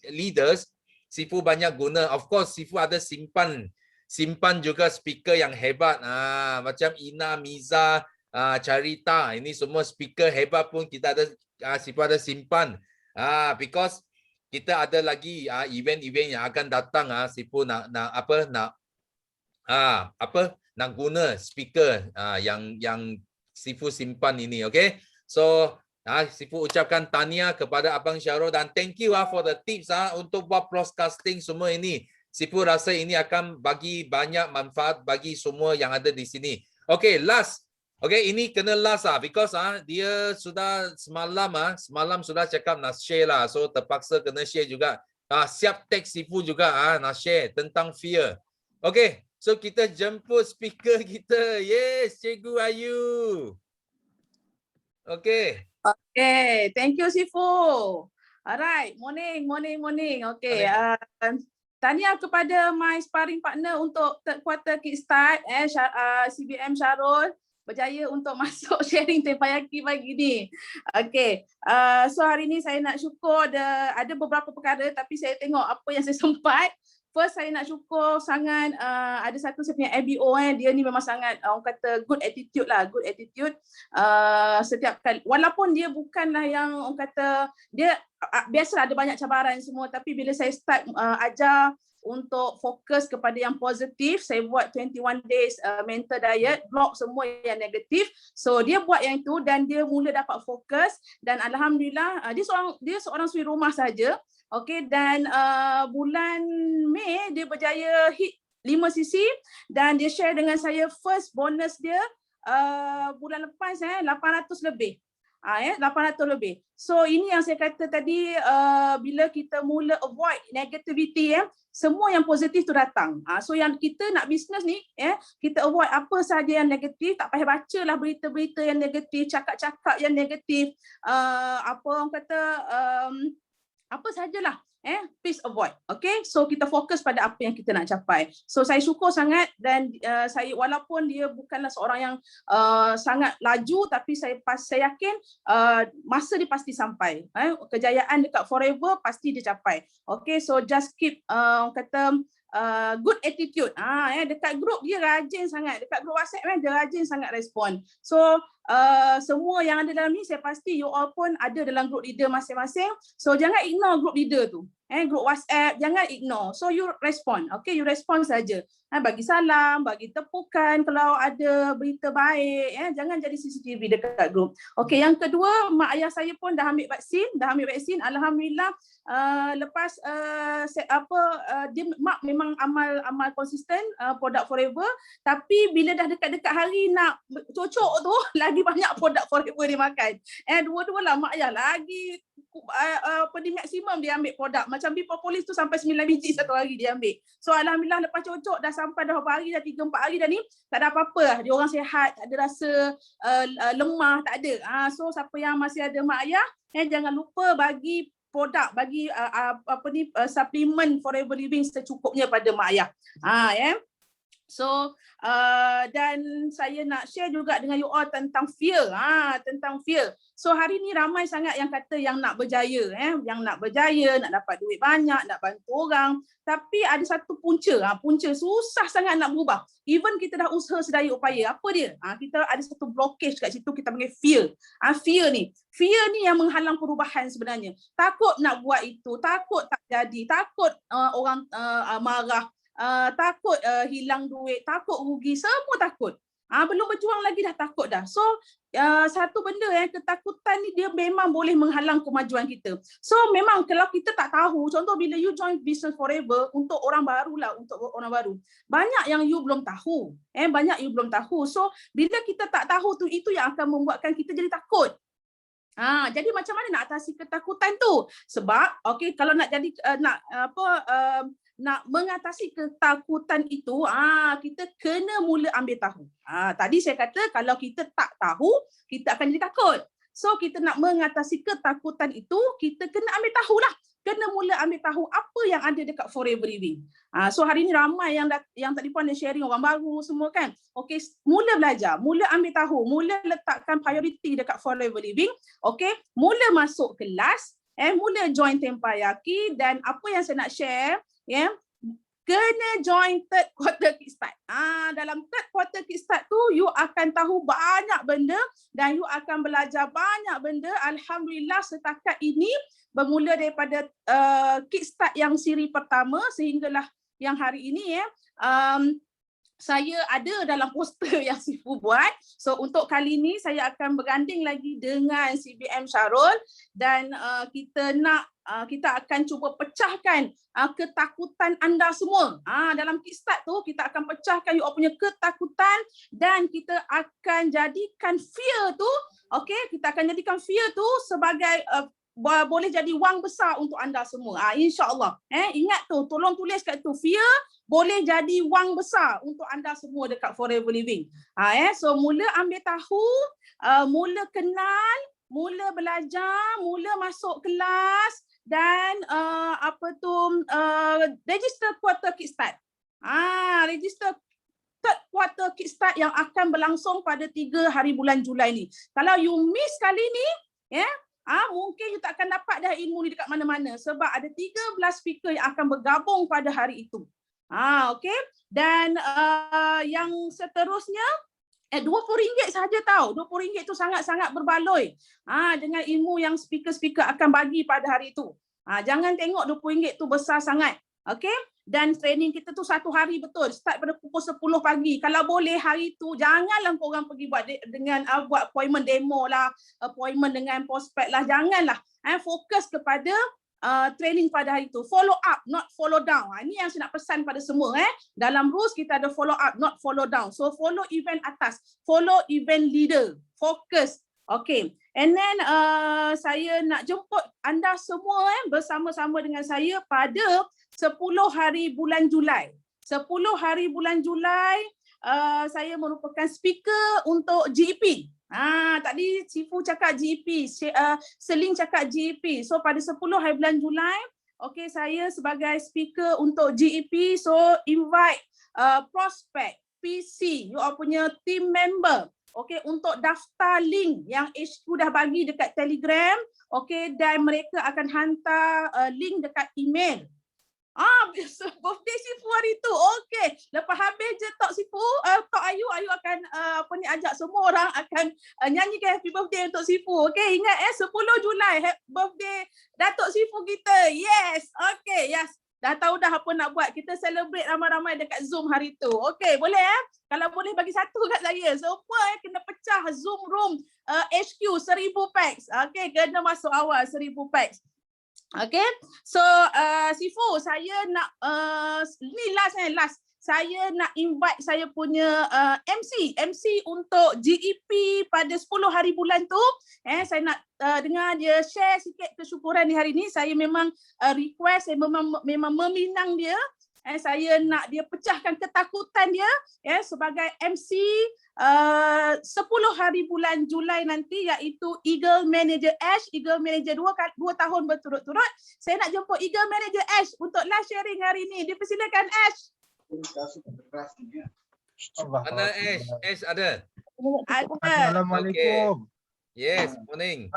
leaders. Sifu banyak guna. Of course Sifu ada simpan juga speaker yang hebat. Macam Ina, Miza, Carita, ini semua speaker hebat pun kita ada Sifu ada simpan. Because kita ada lagi event-event yang akan datang. Sifu nak guna speaker yang Sifu simpan ini. Okay, so Sifu ucapkan tahniah kepada Abang Syarul dan thank you for the tips untuk buat broadcasting semua ini. Sifu rasa ini akan bagi banyak manfaat bagi semua yang ada di sini. Okay, last. Okay, ini kena last because dia sudah semalam sudah cakap nak share lah. So terpaksa kena share juga. Siap tag Sifu juga nak share tentang fear. Okay, so kita jemput speaker kita. Yes, Cikgu Ayu. Okay. Okay, thank you Sifu. Alright, morning. Okay, tahniah kepada my sparring partner untuk third quarter kickstart CBM Syarul berjaya untuk masuk sharing teppanyaki pagi ni. Okay, so hari ni saya nak syukur ada beberapa perkara tapi saya tengok apa yang saya sempat. First saya nak syukur sangat ada satu saya punya LBO dia ni memang sangat orang kata good attitude. Setiap kali walaupun dia bukanlah yang orang kata dia biasalah ada banyak cabaran semua tapi bila saya start ajar untuk fokus kepada yang positif, saya buat 21 days mental diet, block semua yang negatif. So dia buat yang itu dan dia mula dapat fokus dan alhamdulillah dia seorang suri rumah saja. Okey, dan bulan Mei dia berjaya hit 5 cc dan dia share dengan saya first bonus dia bulan lepas 800 lebih. 800 lebih. So ini yang saya kata tadi bila kita mula avoid negativity semua yang positif tu datang. So yang kita nak bisnes ni kita avoid apa sahaja yang negatif, tak payah bacalah berita-berita yang negatif, cakap-cakap yang negatif, apa orang kata apa sajalah please avoid. Okay, so kita fokus pada apa yang kita nak capai. So saya syukur sangat dan saya walaupun dia bukanlah seorang yang sangat laju tapi saya yakin masa dia pasti sampai. Kejayaan dekat forever pasti dia capai. Okay, so just keep kata good attitude. Dekat group dia rajin sangat. Dekat group WhatsApp dia rajin sangat respon. So semua yang ada dalam ni saya pasti you all pun ada dalam group leader masing-masing. So jangan ignore group leader tu. Group WhatsApp jangan ignore. So you respond. Okay, you respond saja. Bagi salam, bagi tepukan kalau ada berita baik. Jangan jadi CCTV dekat group. Okay, yang kedua, mak ayah saya pun dah ambil vaksin. Alhamdulillah. Lepas dia mak memang amal konsisten produk forever tapi bila dah dekat-dekat hari nak cocok tu lagi banyak produk forever dia makan. Dua-dua lah mak ayah lagi di maksimum dia ambil produk macam Bipopolis tu sampai 9 biji satu hari dia ambil. So alhamdulillah lepas cocok dah sampai dah berapa hari dah 3-4 hari dah ni tak ada apa-apa lah. Dia orang sihat, tak ada rasa lemah, tak ada. So siapa yang masih ada mak ayah jangan lupa bagi produk, bagi suplemen Forever Living secukupnya pada mak ayah. So dan saya nak share juga dengan you all tentang fear. So hari ni ramai sangat yang kata yang nak berjaya, yang nak berjaya, nak dapat duit banyak, nak bantu orang. Tapi ada satu punca susah sangat nak berubah. Even kita dah usaha sedaya upaya, apa dia? Kita ada satu blockage kat situ kita panggil fear. Fear ni yang menghalang perubahan sebenarnya. Takut nak buat itu, takut tak jadi, takut orang marah. Takut hilang duit, takut rugi, semua takut. Belum berjuang lagi dah takut dah. So satu benda ketakutan ni dia memang boleh menghalang kemajuan kita. So memang kalau kita tak tahu, contoh bila you join Business Forever untuk orang baru lah, untuk orang baru. Banyak yang you belum tahu. Banyak you belum tahu. So bila kita tak tahu tu, itu yang akan membuatkan kita jadi takut. Jadi macam mana nak atasi ketakutan tu? Sebab kalau nak jadi nak mengatasi ketakutan itu, kita kena mula ambil tahu. Tadi saya kata kalau kita tak tahu, kita akan jadi takut. So kita nak mengatasi ketakutan itu, kita kena ambil tahulah. Kena mula ambil tahu apa yang ada dekat Forever Living. So hari ni ramai yang tadi pun ada sharing orang baru semua kan. Okey, mula belajar, mula ambil tahu, mula letakkan priority dekat Forever Living. Okey, mula masuk kelas, mula join Tempayaki, dan apa yang saya nak share, kena join third quarter kickstart. Dalam third quarter kickstart tu, you akan tahu banyak benda dan you akan belajar banyak benda. Alhamdulillah setakat ini bermula daripada kickstart yang siri pertama sehinggalah yang hari ini saya ada dalam poster yang Sifu buat. So untuk kali ini saya akan berganding lagi dengan CBM Syarul dan kita akan cuba pecahkan ketakutan anda semua. Dalam kickstart tu kita akan pecahkan you punya ketakutan dan kita akan jadikan fear tu, kita akan jadikan fear tu sebagai boleh jadi wang besar untuk anda semua. InsyaAllah. Ingat tu, tolong tulis kat tu, fear boleh jadi wang besar untuk anda semua dekat Forever Living. So mula ambil tahu, mula kenal, mula belajar, mula masuk kelas dan register quarter kickstart. Register third quarter kickstart yang akan berlangsung pada 3 hari bulan Julai ni. Kalau you miss kali ni, mungkin you tak akan dapat dah ilmu ni dekat mana-mana sebab ada 13 speaker yang akan bergabung pada hari itu. Dan yang seterusnya RM20 saja tahu. RM20 tu sangat-sangat berbaloi dengan ilmu yang speaker-speaker akan bagi pada hari itu. Jangan tengok RM20 tu besar sangat. Dan training kita tu 1 hari betul. Start pada pukul 10 pagi. Kalau boleh hari tu janganlah korang pergi buat buat appointment demo lah, appointment dengan prospek lah. Janganlah. Fokus kepada training pada hari tu. Follow up, not follow down. Ini yang saya nak pesan pada semua. Dalam rules kita ada follow up, not follow down. So follow event atas. Follow event leader. Fokus. And then saya nak jemput anda semua bersama-sama dengan saya pada 10 hari bulan Julai. 10 hari bulan Julai saya merupakan speaker untuk GEP. Tadi Sifu cakap GEP, Seling cakap GEP. So pada 10 hari bulan Julai, saya sebagai speaker untuk GEP, so invite prospect, PC, you all punya team member, untuk daftar link yang HQ dah bagi dekat Telegram, dan mereka akan hantar link dekat email. Birthday Sifu hari tu. Lepas habis je Tok Sifu, Tok Ayu akan ajak semua orang akan nyanyikan happy birthday untuk Sifu. Ingat 10 Julai birthday Datuk Sifu kita. Yes. Yes. Dah tahu dah apa nak buat. Kita celebrate ramai-ramai dekat Zoom hari tu. Boleh Kalau boleh bagi satu kat saya. Semua kena pecah Zoom room HQ 1000 packs. Kena masuk awal 1000 packs. So Sifu, saya nak ni last. Saya nak invite saya punya MC untuk GEP pada 10 hari bulan tu. Saya nak dengar dia share sikit kesyukuran di hari ni. Saya memang request, saya memang meminang dia. Saya nak dia pecahkan ketakutan dia sebagai MC 10 hari bulan Julai nanti, iaitu Eagle Manager Ash, Eagle Manager 2 tahun berturut-turut. Saya nak jemput Eagle Manager Ash untuk live sharing hari ni. Dipersilakan Ash. Mana Ash? Ash ada? Assalamualaikum. Yes, morning.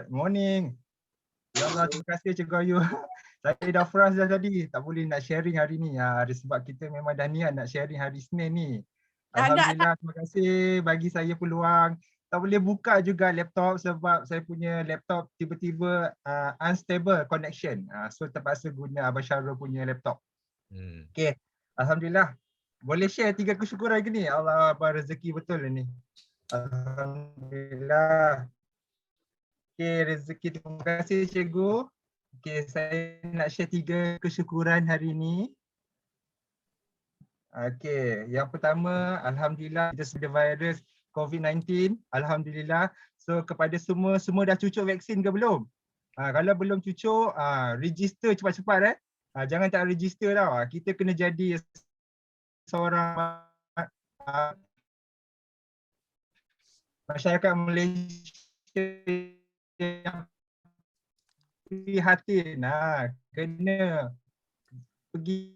Morning. Ya Allah, terima kasih Cikgu Ayu. Saya dah frust dah tadi, tak boleh nak sharing hari ni. Ada sebab kita memang dah niat nak sharing hari Senin ni. Alhamdulillah, terima kasih bagi saya peluang. Tak boleh buka juga laptop sebab saya punya laptop tiba-tiba unstable connection. So terpaksa guna Abang Syarul punya laptop. Alhamdulillah. boleh share 3 kesyukuran ke ni? Allah abang rezeki betul ni. Alhamdulillah. Okey, rezeki, terima kasih cikgu. Okey, saya nak share 3 kesyukuran hari ni. Okey, yang pertama, alhamdulillah kita sudah virus COVID-19. Alhamdulillah. So kepada semua dah cucuk vaksin ke belum? Kalau belum cucuk, register cepat-cepat jangan tak register tau. Kita kena jadi seorang masyarakat Malaysia yang prihatin. Kena pergi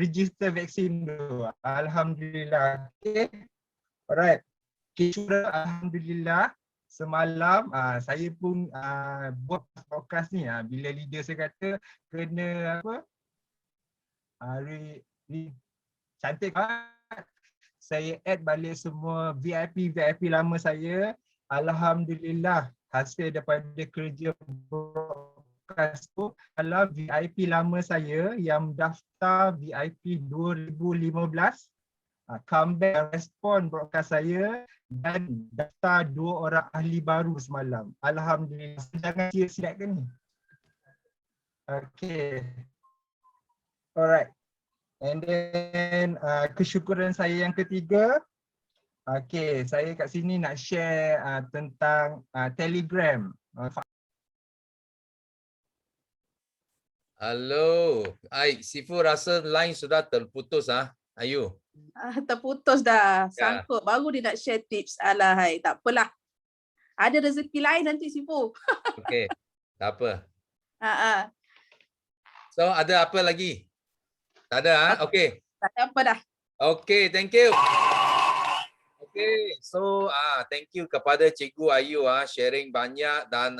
register vaksin dulu. Alhamdulillah. Okay. Alright. Okay, alhamdulillah. Semalam saya pun buat podcast ni bila leader saya kata kena apa? Cantik banget. Saya add balik semua VIP lama saya. Alhamdulillah hasil daripada kerja broadcast tu adalah VIP lama saya yang daftar VIP 2015 come back respon broadcast saya dan daftar 2 orang ahli baru semalam. Alhamdulillah. Jangan sia-sia ke ni. Okay. Alright. And then kesyukuran saya yang ketiga. Okay, saya kat sini nak share tentang Telegram. Halo. Sifu rasa line sudah terputus Ayu. Terputus dah. Sangkut. Baru dia nak share tips. Alahai. Tak apalah. Ada rezeki lain nanti Sifu. Okey. Tak apa. So ada apa lagi? Tak ada Okey. Tak ada apa dah. Okey, thank you. Okay, so thank you kepada Cikgu Ayu sharing banyak dan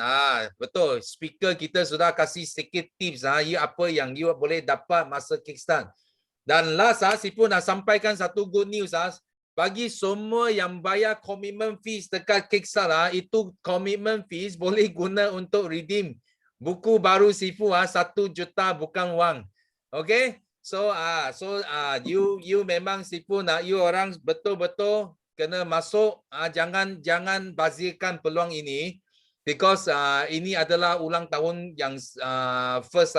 betul speaker kita sudah kasih sedikit tips apa yang you boleh dapat masa kickstart. Dan last Sifu nak sampaikan satu good news bagi semua yang bayar commitment fees dekat kickstart itu commitment fees boleh guna untuk redeem buku baru Sifu 1 juta bukan wang. Okay? So you memang Sifu nak you orang betul-betul kena masuk, jangan bazirkan peluang ini because ini adalah ulang tahun yang first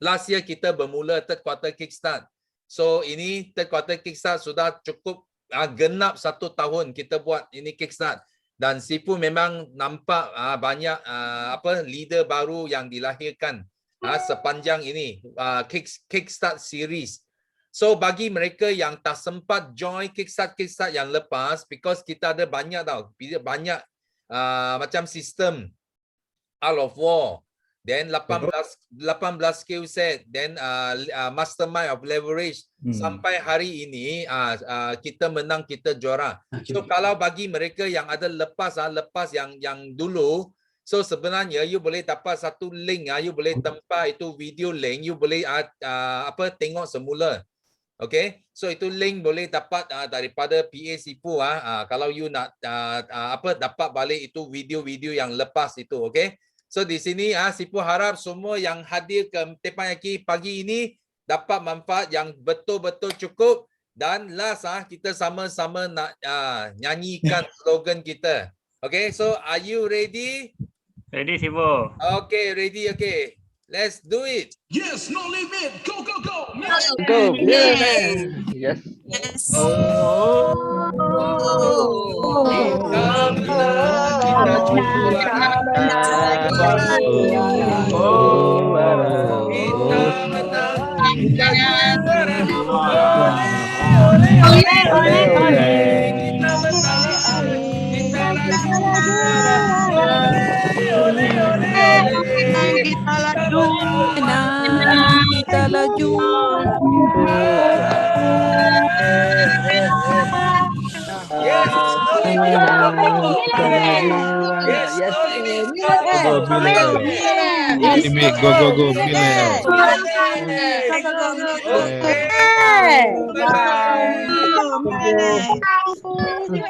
Last year kita bermula third quarter kickstart. So ini third quarter kickstart sudah cukup genap 1 tahun kita buat ini kickstart. Dan Sifu memang nampak banyak leader baru yang dilahirkan sepanjang ini kickstart series. So bagi mereka yang tak sempat join kickstart yang lepas because kita ada banyak banyak macam sistem Out of War, then 18 skill set, then mastermind of leverage. Sampai hari ini kita menang, kita juara. So kalau bagi mereka yang ada lepas yang dulu, so sebenarnya you boleh dapat satu link, you boleh tempat itu video link, you boleh tengok semula. Okay, so itu link boleh dapat daripada PA Sifu kalau you nak dapat balik itu video-video yang lepas itu. Okay, so di sini Sifu harap semua yang hadir ke Teppanyaki pagi ini dapat manfaat yang betul-betul cukup. Dan last kita sama-sama nak nyanyikan slogan kita. Okay, so are you ready? Ready Sifu. Okay, ready. Okay, let's do it. Yes, no limit. Go, go, go. Go. Yes. Kita laju. Go. Bye.